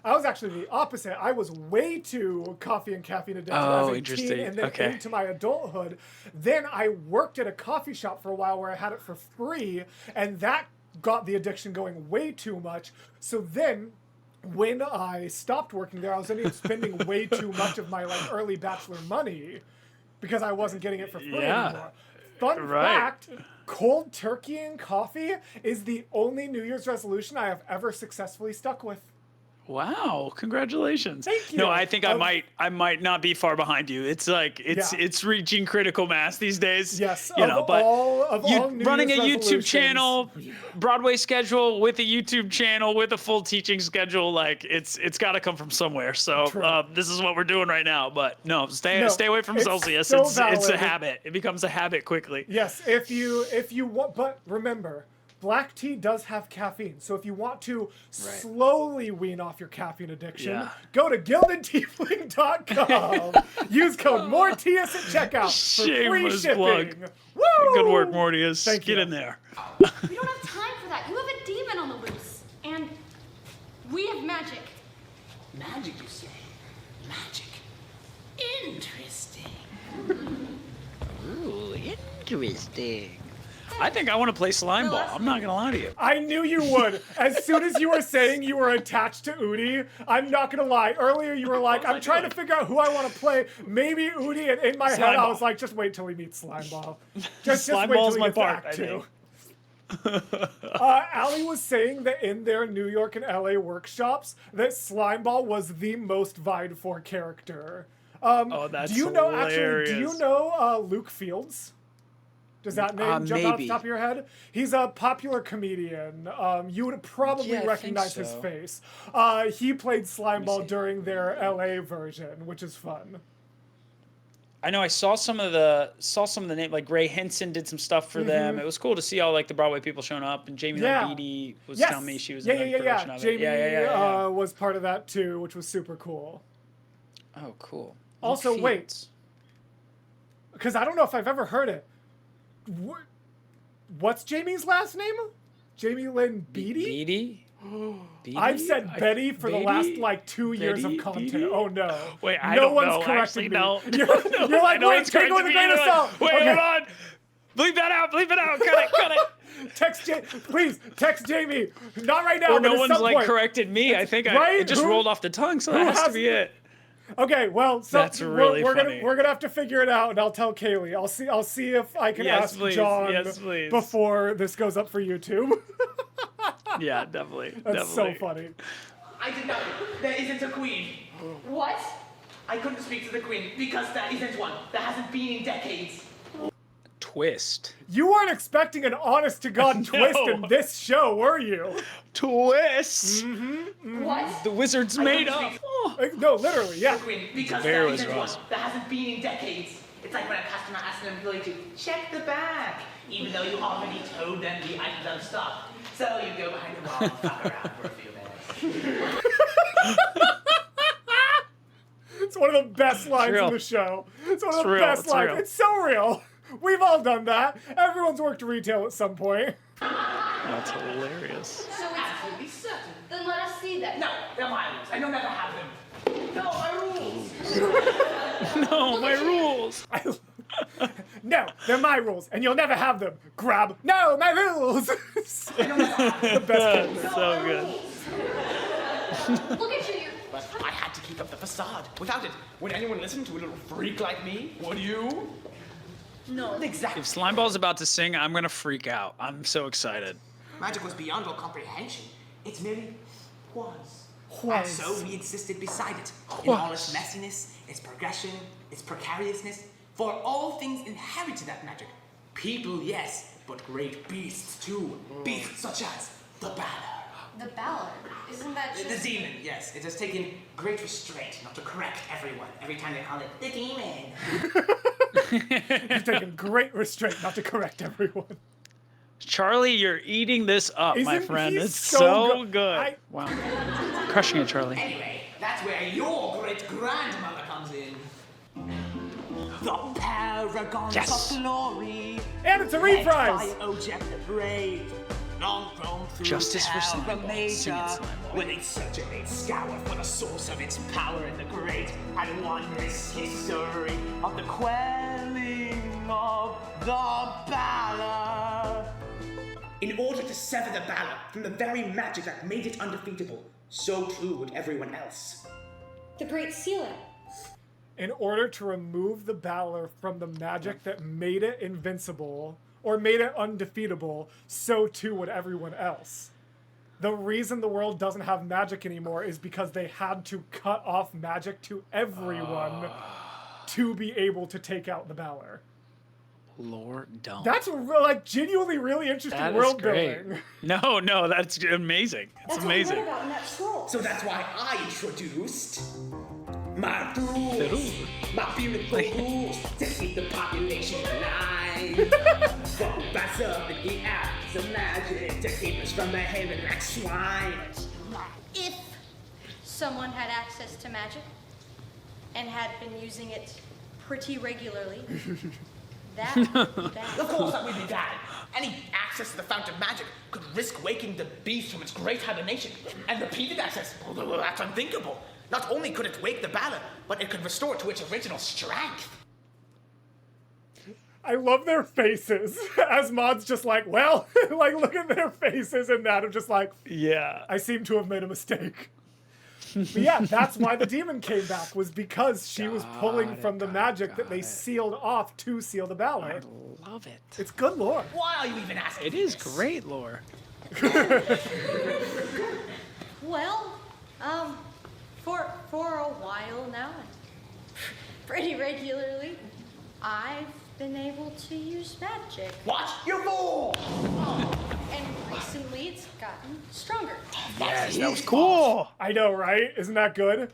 I was actually the opposite. I was way too coffee and caffeine addicted Oh, as a interesting. teen, and then Okay. into my adulthood. Then I worked at a coffee shop for a while where I had it for free, and that got the addiction going way too much. So then, when I stopped working there, I was ending up spending way too much of my like early bachelor money because I wasn't getting it for free Yeah. anymore. Fun Right. fact. Cold turkey and coffee is the only New Year's resolution I have ever successfully stuck with. Wow, congratulations. Thank you. No, I think I might not be far behind you. It's like Yeah. it's reaching critical mass these days. Yes, You of know, but all New running Year's a YouTube resolutions. channel, Broadway schedule with a YouTube channel with a full teaching schedule, like it's got to come from somewhere. So True. this is what we're doing right now. But no, stay away from it's Celsius. so It's a valid. habit. It becomes a habit quickly. Yes, if you want, but remember, black tea does have caffeine. So if you want to slowly wean off your caffeine addiction, Yeah. go to gildedtiefling.com. Use code Mortius at checkout for free Shameless shipping. plug. Woo! Good work, Mortius. Thank Get you. in there. We don't have time for that. You have a demon on the loose. And we have magic. Magic, you say? Magic. Interesting. Ooh, interesting. I think I want to play slime ball. I'm not gonna lie to you. I knew you would. As soon as you were saying you were attached to Udi, I'm not gonna lie. Earlier you were like, I'm trying to figure out who I want to play. Maybe Udi, and in my head Slime I Ball. was like, just wait till we meet Slime Ball. Just Slime wait Ball's till we my get to part, Act I 2. Allie was saying that in their New York and LA workshops, that Slimeball was the most vied for character. Oh, that's do you know hilarious. actually? Do you know Luke Fields? Does that name jump out the maybe. top of your head? He's a popular comedian. You would probably Yeah, I think recognize his so. face. He played Slimeball during their LA version, which is fun. I know I saw some of the name, like Ray Henson did some stuff for them. It was cool to see all like the Broadway people showing up, and Jamie Yeah. Lynn Beatty was Yes. telling me she was yeah, in the yeah, production yeah. of Jamie it. Yeah. was part of that too, which was super cool. Oh, cool. Also, Luke wait. Fields. Because I don't know if I've ever heard it. What's Jamie's last name? Jamie Lynn Beatty? Beatty? Beatty? I've said Betty for the Beatty? last like 2 years of Betty? content. Beatty? Oh no. Wait, I no don't one's know. corrected Actually, me. no. You're I like, know wait, it's take it with corrected a me grain of either way. salt. Wait, Okay. hold on. Bleep that out. Bleep it out. Cut it. Cut it. Please, text Jamie. Not right now, Or but no at one's some like point. corrected me. I think Right? it just Who- rolled off the tongue, so who that has to has- be it. Okay, well, so That's really we're funny. gonna have to figure it out, and I'll tell Kaylee. I'll see if I can Yes, ask please. John Yes, please. before this goes up for YouTube. Yeah, definitely. That's definitely. so funny. I did not. There isn't a queen. What? I couldn't speak to the queen because there isn't one. There hasn't been in decades. Twist. You weren't expecting an honest-to-God twist in this show, were you? Twist. What? The wizard's I made couldn't up. speak Oh. No, literally, yeah. to the queen because Very there Wizard isn't one. Oz. There hasn't been in decades. It's like when a customer asks an employee to check the bag, even though you already told them the items are stock. So you go behind the wall and fuck around for a few minutes. It's one of the best lines real. in the show. It's one of It's the real, best it's lines. real. It's so real. We've all done that. Everyone's worked retail at some point. That's hilarious. So it's Absolutely certain. then let us see that. No, they're my rules, and you'll never have them. No, my rules. No, my rules. No, they're my rules, and you'll never have them. Grab. No, my rules. The best. That's so good. Look at you. But I had to keep up the facade. Without it, would anyone listen to a little freak like me? Would you? No, exactly. If Slimeball's about to sing, I'm gonna freak out. I'm so excited. Magic was beyond all comprehension. It merely was. Was. And so we existed beside it. In all its messiness, its progression, its precariousness. For all things inherent to that magic. People, yes, but great beasts too. Beasts such as the Banner. The ballad. Isn't that The just... demon, yes. It has taken great restraint not to correct everyone every time they call it the demon. You've taken great restraint not to correct everyone. Charlie, you're eating this up, my Isn't friend. he It's so so good? good. Wow. Crushing it, Charlie. Anyway, that's where your great grandmother comes in. The paragons Yes. of glory. And it's a led reprise. by Ojek the Brave. Long roam through Justice for Terra Slimeball. Sing it, Major, Slimeball. where they search and they scour for the source of its power in the great and wondrous history of the quelling of the Banner. In order to sever the Banner from the very magic that made it undefeatable, so too would everyone else. The Great Sealing. In order to remove the Battler from the magic that made it invincible, or made it undefeatable, so too would everyone else. The reason the world doesn't have magic anymore is because they had to cut off magic to everyone to be able to take out the Battler. Lord dumb. That's like genuinely really interesting That is world great. building. No, that's amazing. It's That's amazing. what we read about in that scroll. So that's why I introduced my rules, my beautiful rules to keep the population alive. What will rise up in the acts of magic to keep us from behaving like swine? If someone had access to magic and had been using it pretty regularly, that would be bad. Of course that would be bad. Any access to the fountain of magic could risk waking the beast from its great hibernation. And repeated access, well, that's unthinkable. Not only could it wake the Banner, but it could restore it to its original strength. I love their faces. As Maud's just like, well, like look at their faces, and that of just like, Yeah. I seem to have made a mistake. But yeah, that's why the demon came back, was because she was pulling from the magic that they sealed off to seal the I Battler. love it. It's good lore. Why are you even asking? It is great lore. Well, for a while now, pretty regularly, I've been able to use magic. What? You fool! And recently it's gotten stronger. Yes, that was cool. I know, right? Isn't that good?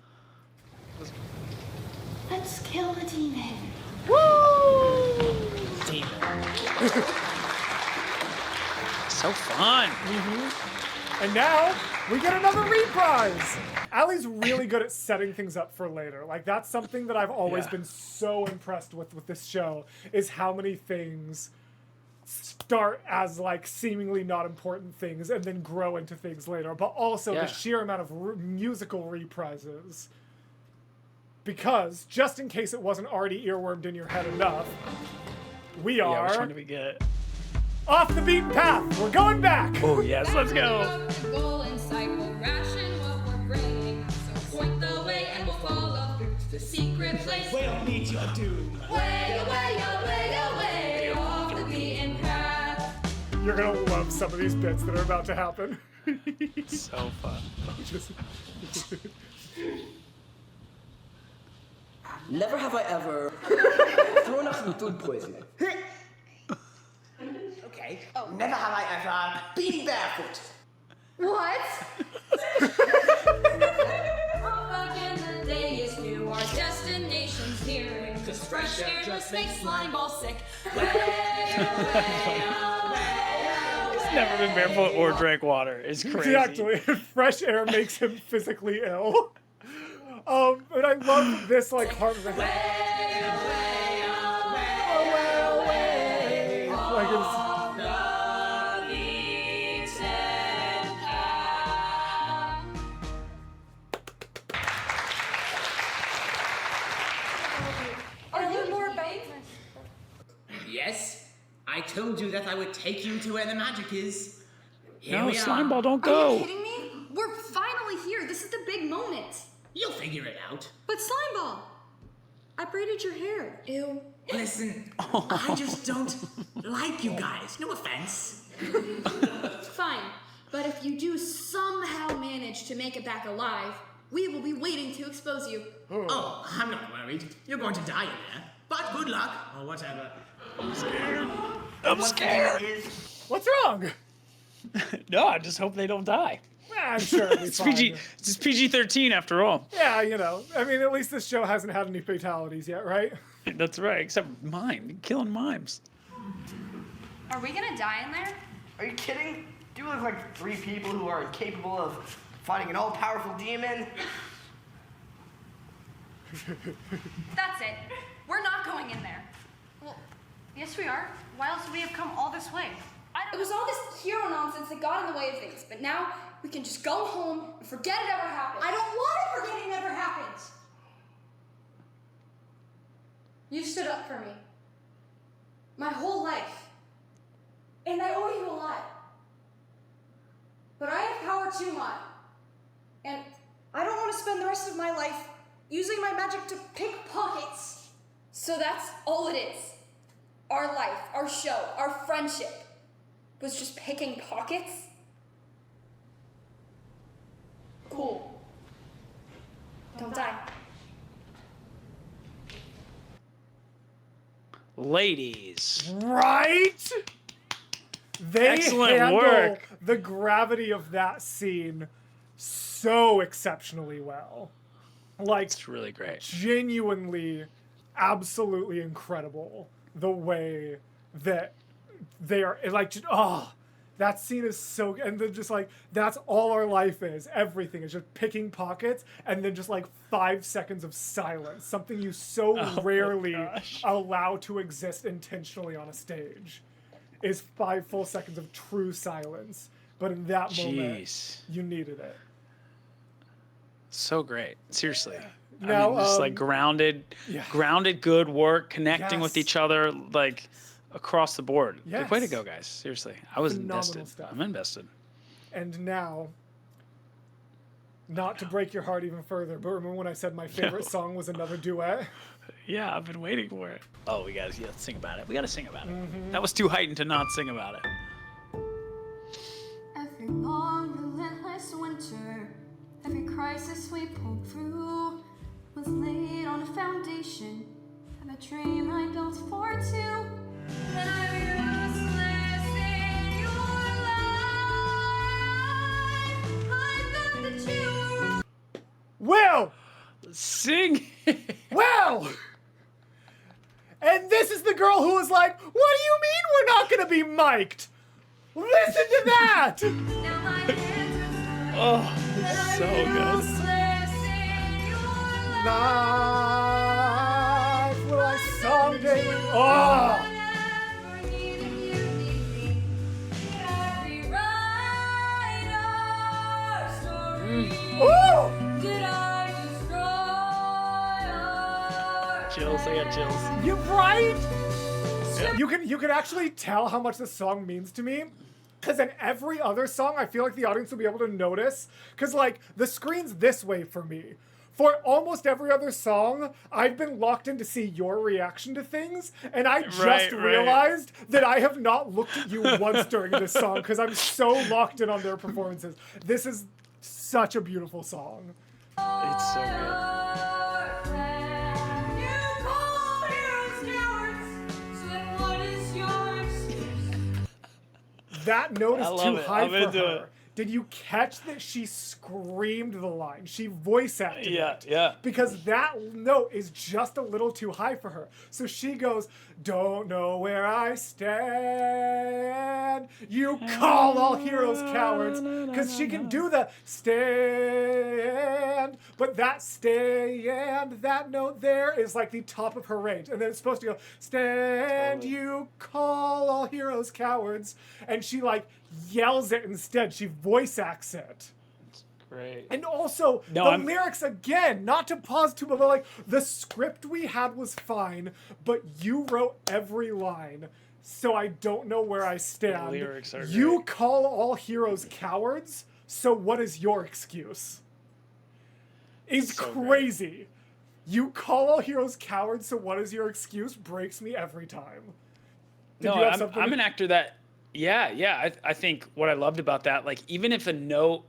Let's kill the demon. So fun. And now we get another reprise. Allie's really good at setting things up for later. Like that's something that I've always been so impressed with this show, is how many things start as like seemingly not important things and then grow into things later, but also the sheer amount of musical reprises. Because just in case it wasn't already earwormed in your head enough, we Yeah, are which one do we get? off the beaten path. We're going back. Oh yes, let's go. Goal and cycle, ration what we're bringing. So point the way and we'll follow the secret place. We'll meet your doom. Way away, away, away, off the beaten path. You're gonna love some of these bits that are about to happen. So fun. Never have I ever thrown up some food poisoning. Okay. Never have I ever been barefoot. What? Again, the day is new, our destination's nearing. Cause fresh air just makes Slimeball sick. Way away, away. He's never been barefoot or drank water. It's crazy. Exactly. Fresh air makes him physically ill. But I love this like harmony. Like it's, Are you more babe? Yes, I told you that I would take you to where the magic is. Here No, we are. Slimeball, don't Are go. you kidding me? We're finally here. This is the big moment. You'll figure it out. But Slimeball, I braided your hair. Ew. Listen, I just don't like you guys. No offense. Fine. But if you do somehow manage to make it back alive, we will be waiting to expose you. Oh, I'm not worried. You're going to die in there. But good luck, or whatever. I'm scared. what's wrong? No, I just hope they don't die. I'm sure it'll be It's fine. It's PG-13 after all. Yeah, you know. I mean, at least this show hasn't had any fatalities yet, right? That's right, except mime. Killing mimes. Are we gonna die in there? Are you kidding? Do you look like 3 people who are incapable of fighting an all-powerful demon? That's it. We're not going in there. Well, yes we are. Why else would we have come all this way? It was all this hero nonsense that got in the way of things, but now we can just go home and forget it ever happened. I don't want to forget it ever happened. You stood up for me. My whole life. And I owe you a lot. But I have power too much. And I don't want to spend the rest of my life using my magic to pick pockets. So that's all it is. Our life, our show, our friendship was just picking pockets? Cool. Don't die. Ladies. Right? They Excellent handle work. the gravity of that scene so exceptionally well. Like, It's really great. genuinely, absolutely incredible the way that they are, like, that scene is so, and then just like, that's all our life is. Everything is just picking pockets, and then just like 5 seconds of silence, something you so rarely allow to exist intentionally on a stage, is 5 full seconds of true silence. But in that moment, Jeez. you needed it. So great. Seriously. Now, I mean, just like grounded, good work, connecting with Yes. each other, like across the board. Like, way to Yes. go, guys. Seriously. I was Phenomenal invested. stuff. I'm invested. And now, not to break your heart even further, but remember when I said my favorite song was another duet? Yeah, I've been waiting for it. Oh, we gotta sing about it. We gotta sing about it. That was too heightened to not sing about it. Every long, relentless winter, every crisis we pulled through was laid on a foundation of a dream I built for two. And I'm useless in your life. I thought that you were. Will! Sing! Will! And this is the girl who was like, what do you mean we're not gonna be mic'd? Listen to that! Now my hands are Oh, it's so good. useless in your Life will I someday. Oh! Whenever needed you need me. Every write our story. Ooh! Did I destroy our Chills, I got chills. You right? You can actually tell how much this song means to me. Because in every other song, I feel like the audience will be able to notice. Because, like, the screen's this way for me. For almost every other song, I've been locked in to see your reaction to things. And I just realized that I have not looked at you once during this song. Because I'm so locked in on their performances. This is such a beautiful song. It's so good. That note is I love too it. high I'm for into her. it. Did you catch that she screamed the line? She voice acted it. Yeah. Because that note is just a little too high for her. So she goes, don't know where I stand. You call all heroes cowards. Because she can do the stand, but that stand, that note there is like the top of her range. And then it's supposed to go, stand, you call all heroes cowards. And she like yells it instead. She voice acts it. Great. And also, lyrics, again, not to pause too much, but like, the script we had was fine, but you wrote every line, so I don't know where I stand. The lyrics are You great. call all heroes cowards, so what is your excuse? It's So crazy. You call all heroes cowards, so what is your excuse? Breaks me every time. Did you have something? I'm an actor that, I think what I loved about that, like, even if a note,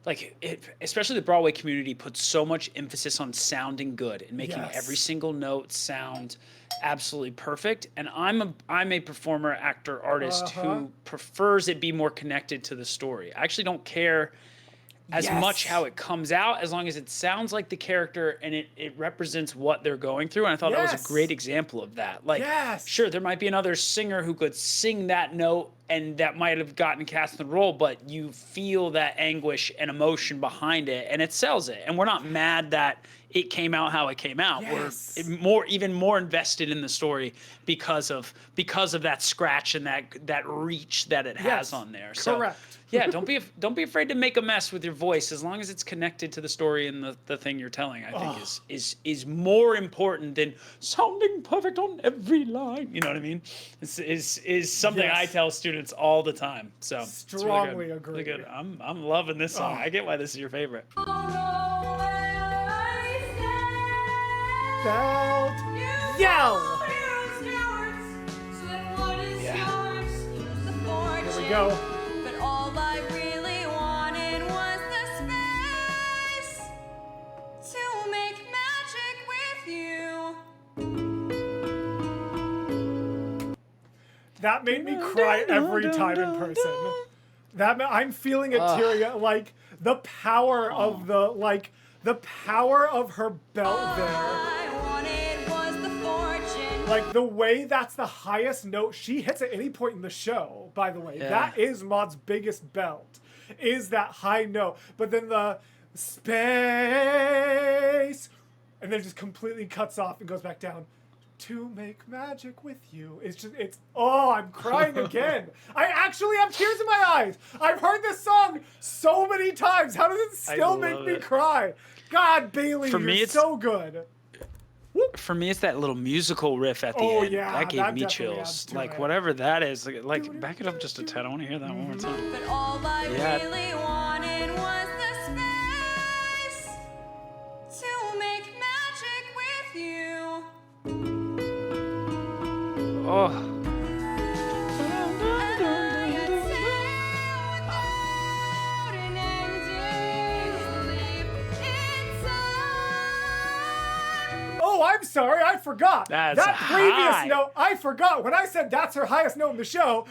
like, especially the Broadway community puts so much emphasis on sounding good and making every single note sound absolutely perfect. And I'm a performer, actor, artist who prefers it be more connected to the story. I actually don't care as much how it comes out, as long as it sounds like the character and it represents what they're going through. And I thought that was a great example of that. Like, sure, there might be another singer who could sing that note and that might have gotten cast in the role, but you feel that anguish and emotion behind it, and it sells it. And we're not mad that it came out how it came out. We're even more invested in the story because of that scratch and that reach that it has on there. So, yeah, don't be afraid to make a mess with your voice, as long as it's connected to the story and the thing you're telling. I think is more important than sounding perfect on every line. You know what I mean? Is something I tell students all the time. So strongly it's agree. really good. I'm loving this song. I get why this is your favorite. Yell! Here we go. But all I really wanted was the space to make magic with you. That made me cry every time in person. I'm feeling it teary, like the power of the power of her belt there. Like, the way that's the highest note she hits at any point in the show, by the way. That is Maud's biggest belt, is that high note. But then the space, and then just completely cuts off and goes back down. To make magic with you. I'm crying again. I actually have tears in my eyes. I've heard this song so many times. How does it still make me cry? God, Bailey, you're so good. For me, it's that little musical riff at the end. Yeah, that gave me chills. Like, whatever that is, like back it up just a tad. I want to hear that one more time. But all I really wanted was the space to make magic with you. Oh. Oh, I'm sorry, I forgot. That's that previous high. note, I forgot. When I said that's her highest note in the show,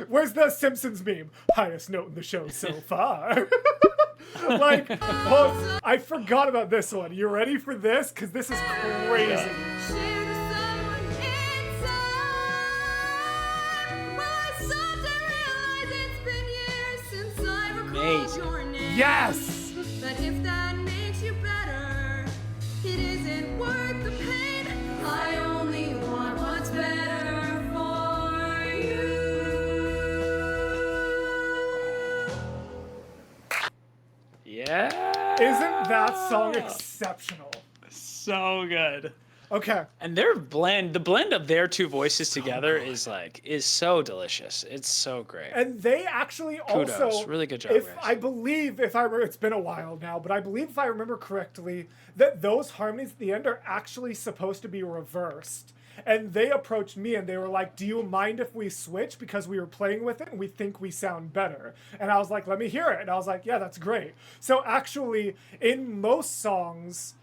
where's the Simpsons meme? Highest note in the show so far. Like, I forgot about this one. You ready for this? Because this is crazy. Amazing. Yes! But if that makes you better, it isn't worth the pain. I only want what's better for you. Yeah. Isn't that song exceptional? So good. Okay. And the blend of their two voices together is so delicious. It's so great. And they actually Kudos. also, Really good job, if guys. I remember, it's been a while now, but I believe if I remember correctly, that those harmonies at the end are actually supposed to be reversed. And they approached me and they were like, do you mind if we switch? Because we were playing with it and we think we sound better. And I was like, let me hear it. And I was like, yeah, that's great. So actually, in most songs,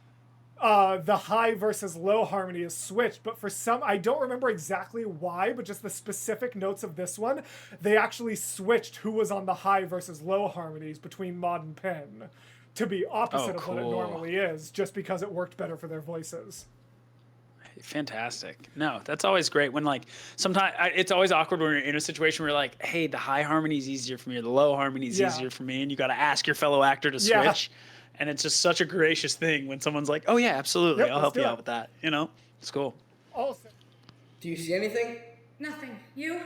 the high versus low harmony is switched, but for some, I don't remember exactly why, but just the specific notes of this one, they actually switched who was on the high versus low harmonies between Maud and Penn to be opposite of what it normally is, just because it worked better for their voices. Fantastic. No, that's always great when, like, sometimes it's always awkward when you're in a situation where you're like, hey, the high harmony is easier for me or the low harmony is easier for me, and you got to ask your fellow actor to switch. And it's just such a gracious thing when someone's like, "Oh yeah, absolutely, Yep, I'll let's help do you it. out with that." You know, it's cool. Also, Do you see anything? Nothing. You?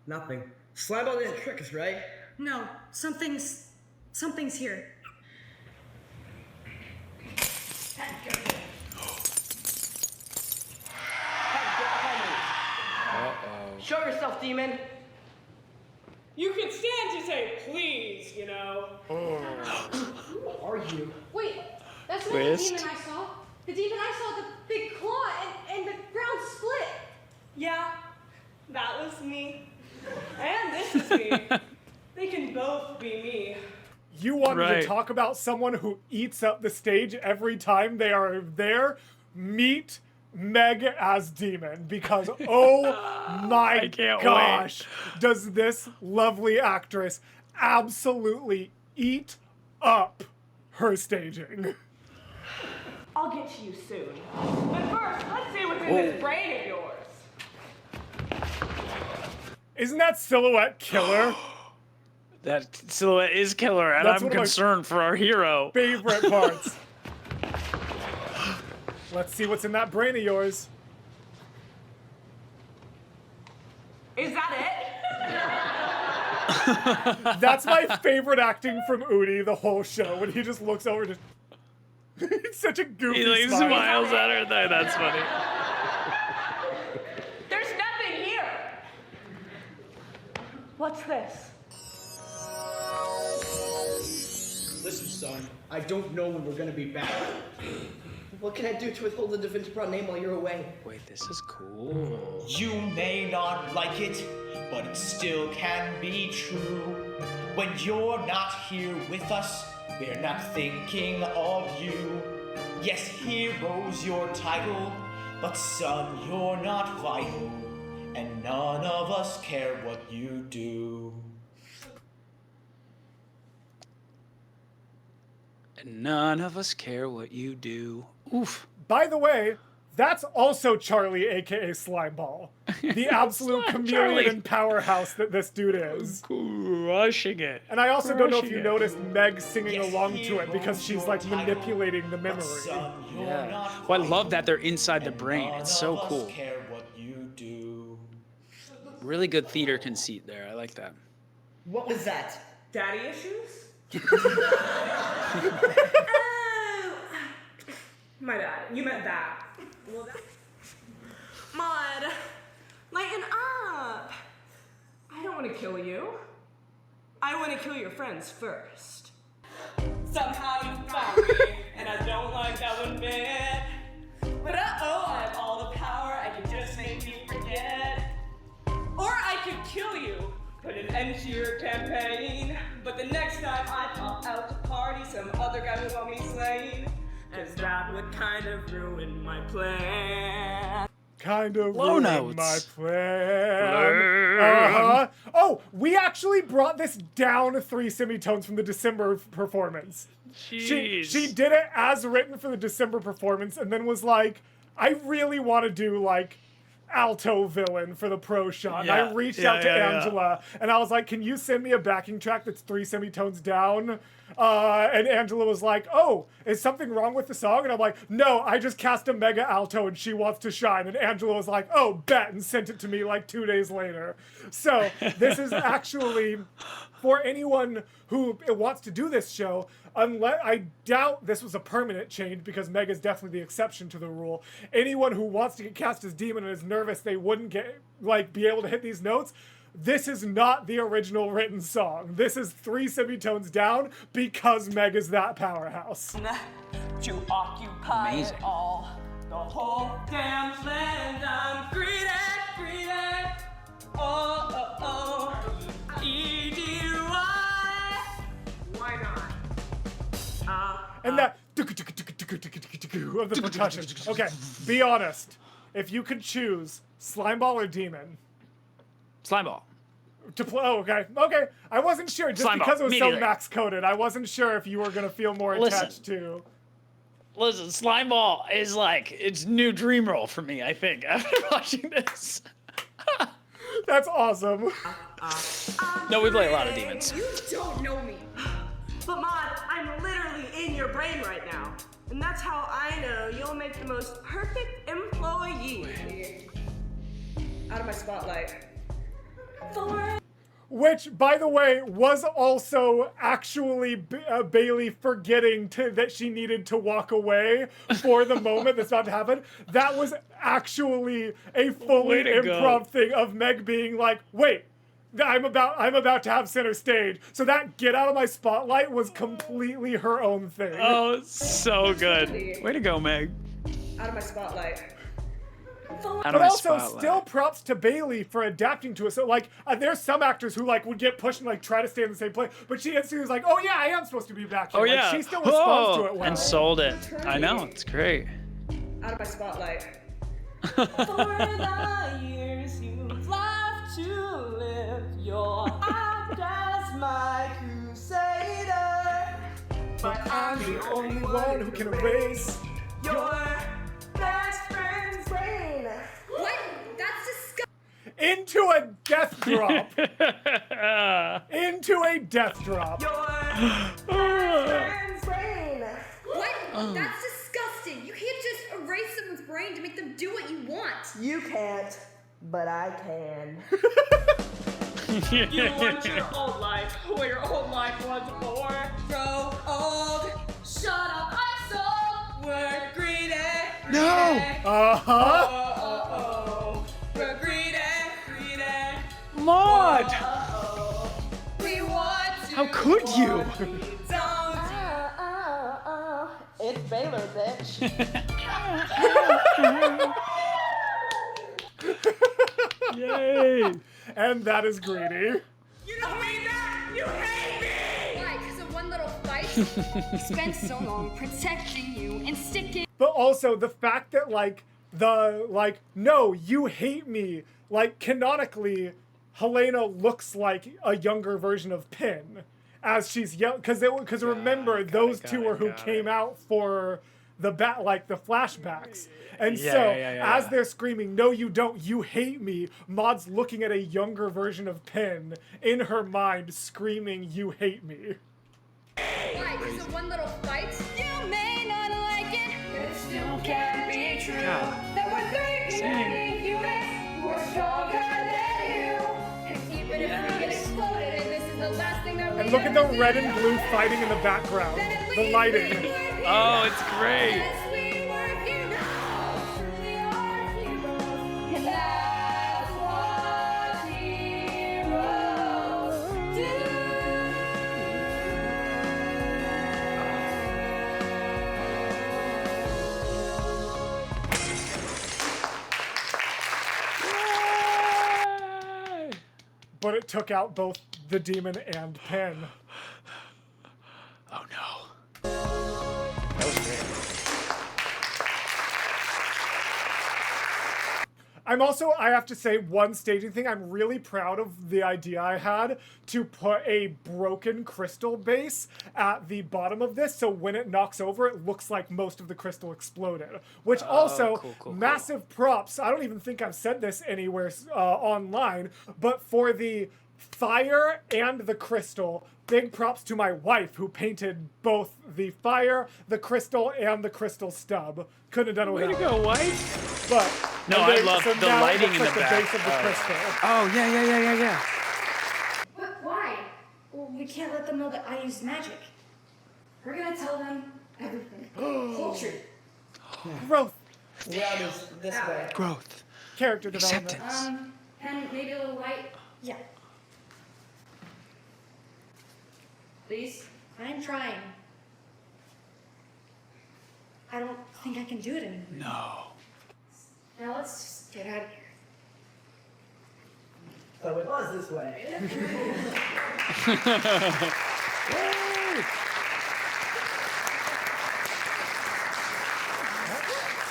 Nothing. Slimeball didn't trick us, right? No. Something's here. Show yourself, demon. You can stand to say please, you know. Who are you? Wait, that's not Twist. the demon I saw. The demon I saw had the big claw and the ground split. Yeah, that was me. And this is me. They can both be me. you want me Right. to talk about someone who eats up the stage every time they are there? Meet Meg as Demon, because oh my I can't gosh, does this lovely actress absolutely eat up her staging. I'll get to you soon. But first, let's see what's in this brain of yours. Isn't that silhouette killer? That silhouette is killer, and That's I'm one of my concerned for our hero. Favorite parts. Let's see what's in that brain of yours. Is that it? That's my favorite acting from Udi the whole show, when he just looks over, just it's such a goofy He like smile. smiles at her. That's funny. There's nothing here. What's this? Listen, son, I don't know when we're gonna be back. What can I do to withhold the Da Vinci Brown name while you're away? Wait, this is cool. You may not like it, but it still can be true. When you're not here with us, we're not thinking of you. Yes, hero's your title, but son, you're not vital. And none of us care what you do. And none of us care what you do. Oof. By the way, that's also Charlie, aka Slimeball. The absolute not chameleon Charlie. and powerhouse that this dude is. Crushing it. And I also don't know if Crushing you it. noticed Meg singing Yes, along to it because hero's she's your like title, manipulating the but memory. son, you're Yeah. not Well, I love vital, that they're inside the and brain. none It's so of us cool. care what you do. Really good theater conceit there. I like that. What was that? Daddy issues? My bad. You meant that. Well, that... Maud, lighten up. I don't want to kill you. I want to kill your friends first. Somehow you found me, and I don't like that one bit. But uh-oh, I have all the power, I can just make you forget. Or I could kill you, put an end to your campaign. But the next time I pop out to party, some other guy will want me slain. Cause that would kind of ruin my plan. Kind of Low ruined notes. my plan. Blur. Uh-huh. Oh, we actually brought this down 3 semitones from the December performance. Jeez. She did it as written for the December performance and then was like, I really want to do like alto villain for the pro shot. And Yeah. I reached Yeah, out to yeah, yeah. Angela and I was like, can you send me a backing track that's 3 semitones down? And Angela was like, oh, is something wrong with the song? And I'm like, no, I just cast a mega alto and she wants to shine. And Angela was like, oh, bet, and sent it to me like 2 days later. So this is actually for anyone who wants to do this show, unless I doubt this was a permanent change because Meg is definitely the exception to the rule. Anyone who wants to get cast as Demon and is nervous they wouldn't get be able to hit these notes. This is not the original written song. This is 3 semitones down because Meg is that powerhouse. To occupy Amazing. it all. The whole damn land, I'm greedy. Oh, oh, oh. E-D-Y. Why not? And that of the percussion. Okay, be honest. If you could choose Slimeball or Demon Slimeball. to play, oh, okay. I wasn't sure just Slimeball, because it was so immediately. max coded. I wasn't sure if you were gonna feel more Listen. attached to. Listen, Slimeball is like, it's new dream role for me, I think, after watching this. That's awesome. No, we play a lot of demons. You don't know me. But Maud, I'm literally in your brain right now. And that's how I know you'll make the most perfect employee. Out of my spotlight. Which, by the way, was also actually Bailey forgetting that she needed to walk away for the moment that's about to happen. That was actually a fully improv thing of Meg being like, wait, I'm about to have center stage. So that get out of my spotlight was completely her own thing. Oh, so good. Way to go, Meg. Out of my spotlight. But also, still props to Bailey for adapting to it. So, like, there's some actors who, like, would get pushed and, like, try to stay in the same place. But she instantly was like, oh, yeah, I am supposed to be back here. Oh, Like, yeah. she still responds to it well. And sold it. I know, it's great. Out of my spotlight. For the years you've loved to live, your act as my crusader. But I'm the only one who can erase your best friend's brain. What? That's disgusting. into a death drop. Into a death drop. Your best friend's brain. What? That's disgusting. You can't just erase someone's brain to make them do what you want. You can't, but I can. You want your old life, where your old life was before. Grow old. Shut up, I'm sold. We're greedy. No! Uh-huh. Oh. We're greedy. Maud! We want to. How could you? Don't. It's Baylor, bitch. Yay! And that is greedy. You don't mean that. You hate me. Why? Because of one little fight? We spent so long protecting you and sticking. But also the fact that no, you hate me. Like, canonically, Helena looks like a younger version of Pin as she's young. Because remember, those two are who came out for the flashbacks. And as they're screaming, no, you don't, you hate me, Maud's looking at a younger version of Pin in her mind, screaming, you hate me. Why? Because of one little fight? You may not like it, but it still can be true. God. That we're 13 units, we're stronger than you. And even if we get exploded and this is the last thing that we And look at the red and blue fighting in the background, the lighting. Oh, it's great. Yes, we were heroes. We are heroes. And that's what heroes do. But it took out both the demon and Pin. Oh no. That was great. I have to say, one staging thing, I'm really proud of the idea I had to put a broken crystal base at the bottom of this, so when it knocks over, it looks like most of the crystal exploded. Which also, massive props, I don't even think I've said this anywhere online, but for the fire and the crystal, big props to my wife who painted both the fire, the crystal, and the crystal stub. Couldn't have done it Way without to her. go, wife. But No, and I then- love so the now it lighting looks in like the the back. base of the crystal. Oh, yeah. But why? Well, we can't let them know that I use magic. We're gonna tell them everything. Whole truth. Growth, Round is this way. Growth. character development. Acceptance. And maybe a little light. Yeah. Please? I'm trying. I don't think I can do it anymore. No. Now let's just get out of here. So it was this way.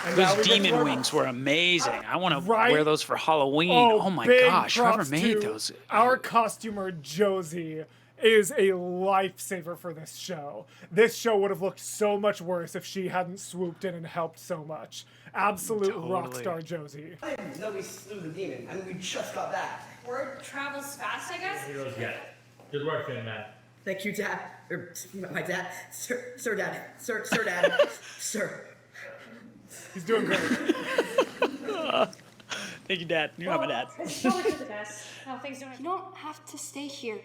And now Those we get demon to our- wings were amazing. I want to Right? wear those for Halloween. Oh, my big gosh, whoever props made to those. Our costumer, Josie, is a lifesaver for this show. This show would have looked so much worse if she hadn't swooped in and helped so much. Absolute rock Totally. star Josie. I didn't know we slew the demon. I mean, we just got back. Word travels fast, I guess? Heroes get. Good work, Finn, Matt. Thank you, Dad. Or my dad. Sir Dad. Sir Dad. Sir. He's doing great. Thank you, Dad. You're not my dad. It's probably for the best. How things don't. You don't have to stay here.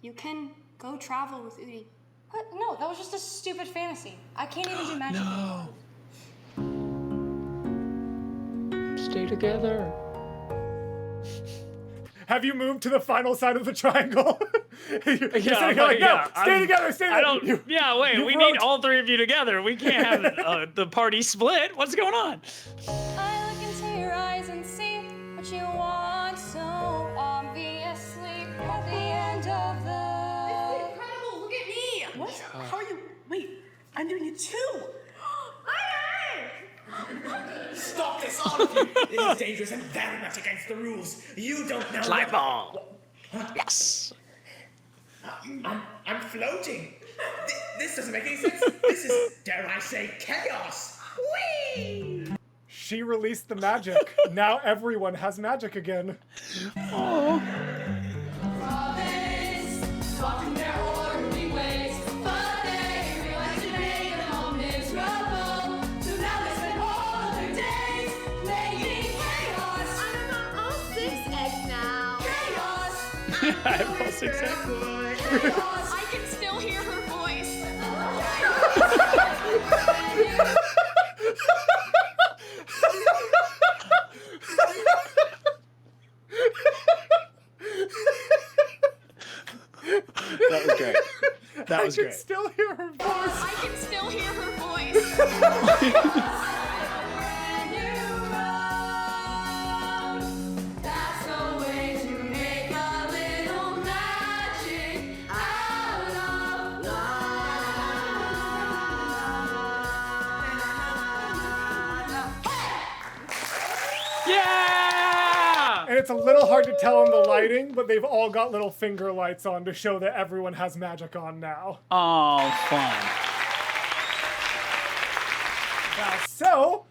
You can go travel with Udi. What? No, that was just a stupid fantasy. I can't even do magic. No. Stay together. Have you moved to the final side of the triangle? You're sitting here like, no, yeah, stay together, stay together. I don't. Wait. you We wrote- need all three of you together. We can't have the party split. What's going on? I look into your eyes and see what you want so obviously at the end of the. This is incredible. Look at me. What? How are you? Wait, I'm doing it too. Stop this, all of you! This is dangerous and very much against the rules. You don't know. Light ball. Yes. I'm floating. This doesn't make any sense. This is, dare I say, chaos. Whee! She released the magic. Now everyone has magic again. Oh. I have all 6 eggs. I can still hear her voice. That was great. That was I great. can still hear her voice. I can still hear her voice. Yeah! And it's a little hard to tell in the lighting, but they've all got little finger lights on to show that everyone has magic on now. Oh, fun. So,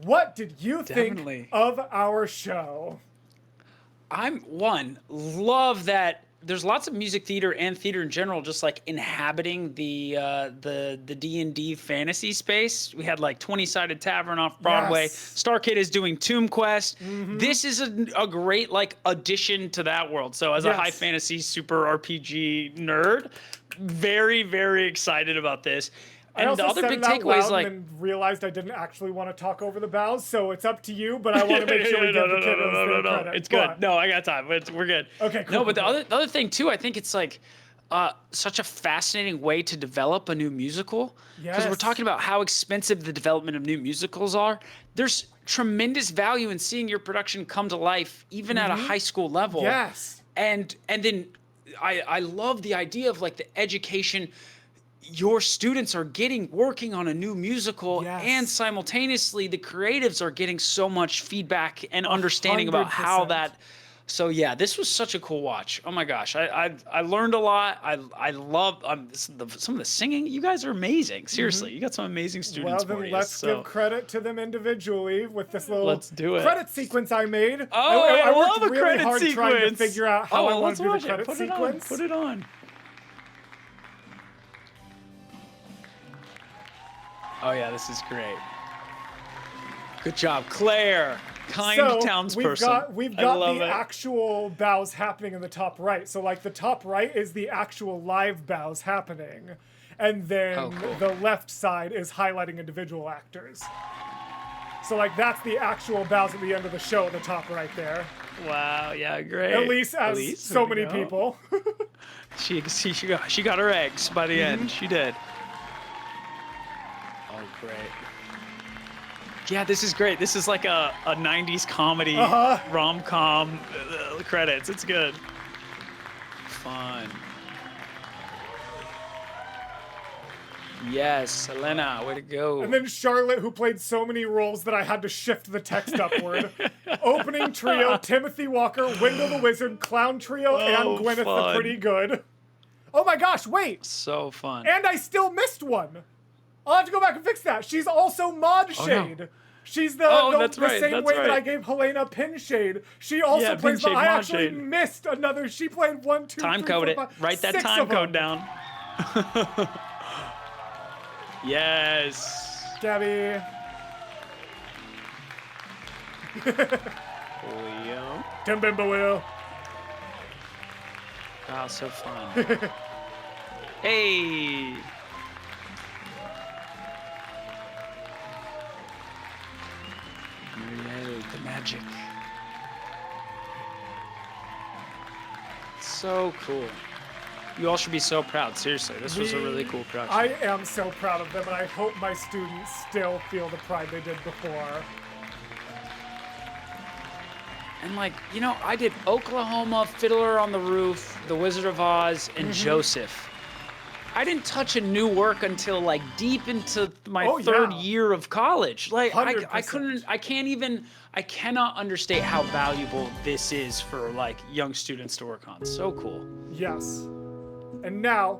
what did you Definitely. think of our show? Love that there's lots of music theater and theater in general just like inhabiting the D&D fantasy space. We had like 20-sided tavern off Broadway. Yes. Starkid is doing Tomb Quest. This is a great like addition to that world. So as a Yes. high fantasy super RPG nerd, very, very excited about this. I And also the other said big it out takeaway is loud like and then realized I didn't actually want to talk over the bows, so it's up to you, but I want to make sure we give the kiddos their credit. It's good. But- No, I got time. We're good. Okay, cool. No, but cool. the other thing too, I think it's like such a fascinating way to develop a new musical. Because we're Yes. talking about how expensive the development of new musicals are. There's tremendous value in seeing your production come to life, even at a high school level. Yes. And then I love the idea of like the education your students are getting working on a new musical, Yes. and simultaneously the creatives are getting so much feedback and understanding about how 100%. that. So yeah, this was such a cool watch. Oh my gosh, I learned a lot. I love some of the singing. You guys are amazing. Seriously, you got some amazing students. Well, then Mortius, let's so. give credit to them individually with this little Let's do it. credit sequence I made. Oh, I worked love a really credit hard sequence. trying to figure out how I well, want let's to do the watch it. credit Put sequence. It on. Put it on. Oh yeah, this is great. Good job, Claire. Kind townsperson. We've I got love the it. actual bows happening in the top right. So like the top right is the actual live bows happening. And then Oh, cool. the left side is highlighting individual actors. So like that's the actual bows at the end of the show at the top right there. Wow, yeah, great. Elise as Elise, so way to many go. people. She got her eggs by the Mm-hmm. end. She did. Oh, great. Yeah, this is great. This is like a 90s comedy rom-com credits. It's good. Fun. Yes, Elena, way to go. And then Charlotte, who played so many roles that I had to shift the text upward. Opening trio, Timothy Walker, Wendell the Wizard, Clown Trio, and Gwyneth the fun. Pretty Good. Oh my gosh, wait! So fun. And I still missed one. I'll have to go back and fix that. She's also Maud Shade. She's the, the same way that I gave Helena Pinshade. She also plays, but I actually missed another. She played 1, 2, time 3, code 4, it. 5, Write that 6 time of code them. down. Yes. Gabby. Leo. Timbimba. Wow, so fun. Hey. Muriel, the magic. So cool. You all should be so proud. Seriously, this was a really cool production. I am so proud of them, and I hope my students still feel the pride they did before. And like, you know, I did Oklahoma, Fiddler on the Roof, The Wizard of Oz, and Joseph. I didn't touch a new work until like deep into my third year of college. Like I cannot understate how valuable this is for like young students to work on. So cool. Yes. And now,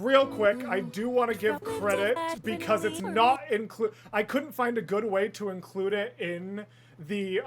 real quick, I do want to give credit because it's not I couldn't find a good way to include it in the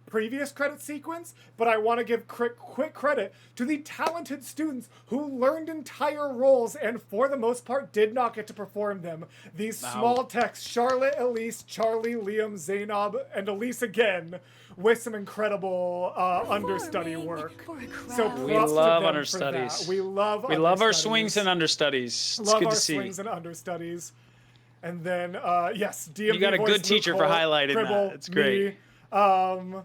previous credit sequence, but I want to give quick credit to the talented students who learned entire roles and for the most part did not get to perform them. These small techs, Charlotte, Elise, Charlie, Liam, Zainab, and Elise again, with some incredible understudy work. So props we love to them understudies. For that. We love our swings and understudies. It's good to see. Swings and understudies. And then yes, DMV you got a voice, good teacher Luke for Holt, highlighting Cribble, that. It's great. Me,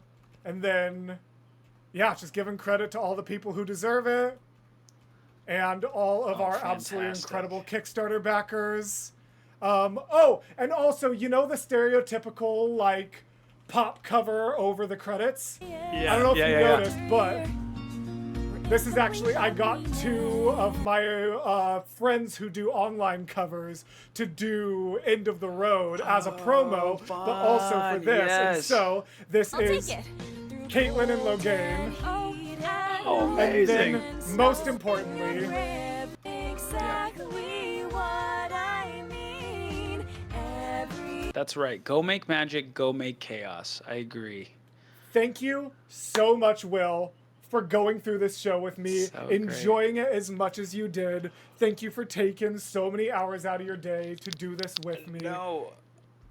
and then, yeah, just giving credit to all the people who deserve it. And all of our absolutely incredible Kickstarter backers. And also, you know the stereotypical, like, pop cover over the credits? Yeah. I don't know if you noticed, but this is actually, I got 2 of my friends who do online covers to do End of the Road as a promo, but also for this. And so, this is Caitlin and Logain. Oh, amazing. And then, most importantly, that's right. Go make magic, go make chaos. I agree. Thank you so much, Will, for going through this show with me, So enjoying it as much as you did. Thank you for taking so many hours out of your day to do this with me. No.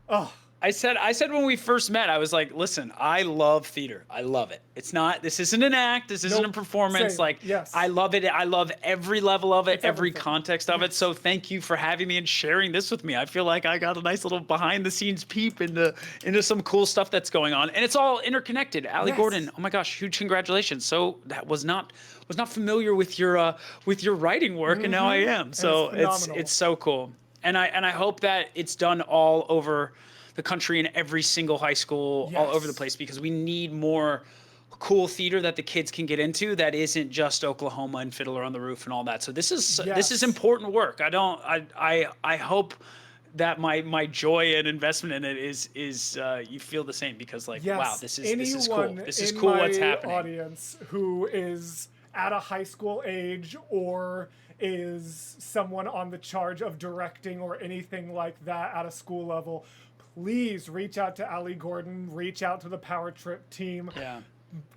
Oh. I said when we first met, I was like, listen, I love theater. I love it. This isn't an act. This isn't a performance. Same. Like, yes. I love it. I love every level of it, It's every everything. context of it. So thank you for having me and sharing this with me. I feel like I got a nice little behind the scenes peep into some cool stuff that's going on. And it's all interconnected. Allie Gordon, oh my gosh, huge congratulations. So that was not familiar with your writing work, and now I am. So it's so cool. And I hope that it's done all over the country in every single high school, all over the place, because we need more cool theater that the kids can get into that isn't just Oklahoma and Fiddler on the Roof and all that. So this is important work. I hope that my joy and investment in it is you feel the same, because like, wow, this is cool. This is cool what's happening. Audience who is at a high school age or is someone on the charge of directing or anything like that at a school level, please reach out to Allie Gordon, reach out to the Power Trip team. Yeah.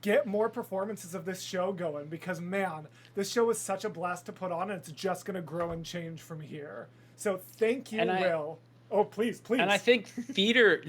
Get more performances of this show going, because man, this show is such a blast to put on, and it's just going to grow and change from here. So thank you, Will. Oh, please. And I think theater's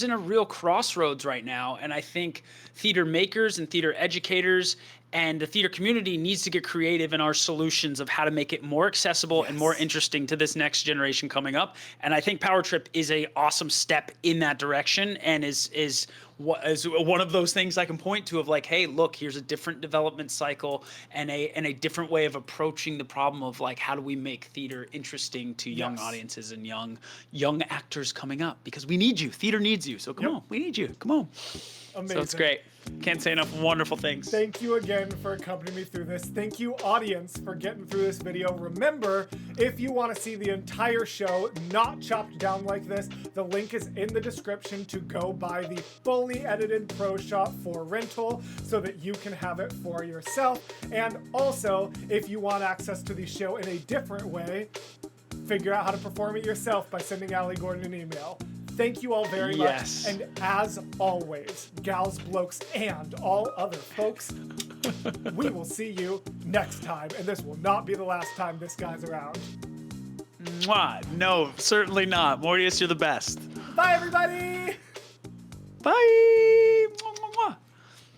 in a real crossroads right now. And I think theater makers and theater educators and the theater community needs to get creative in our solutions of how to make it more accessible and more interesting to this next generation coming up. And I think Power Trip is a awesome step in that direction, and is one of those things I can point to of like, hey, look, here's a different development cycle and a different way of approaching the problem of like, how do we make theater interesting to young audiences and young actors coming up, because we need you. Theater needs you. So come on, we need you. Come on. Amazing. So it's great. Can't say enough wonderful things. Thank you again for accompanying me through this. Thank you, audience, for getting through this video. Remember, if you want to see the entire show not chopped down like this, the link is in the description to go buy the fully edited Pro Shot for rental so that you can have it for yourself. And also, if you want access to the show in a different way, figure out how to perform it yourself by sending Allie Gordon an email. Thank you all very Yes. much. And as always, gals, blokes, and all other folks, we will see you next time. And this will not be the last time this guy's around. Mwah. No, certainly not. Mortius, you're the best. Bye, everybody! Bye.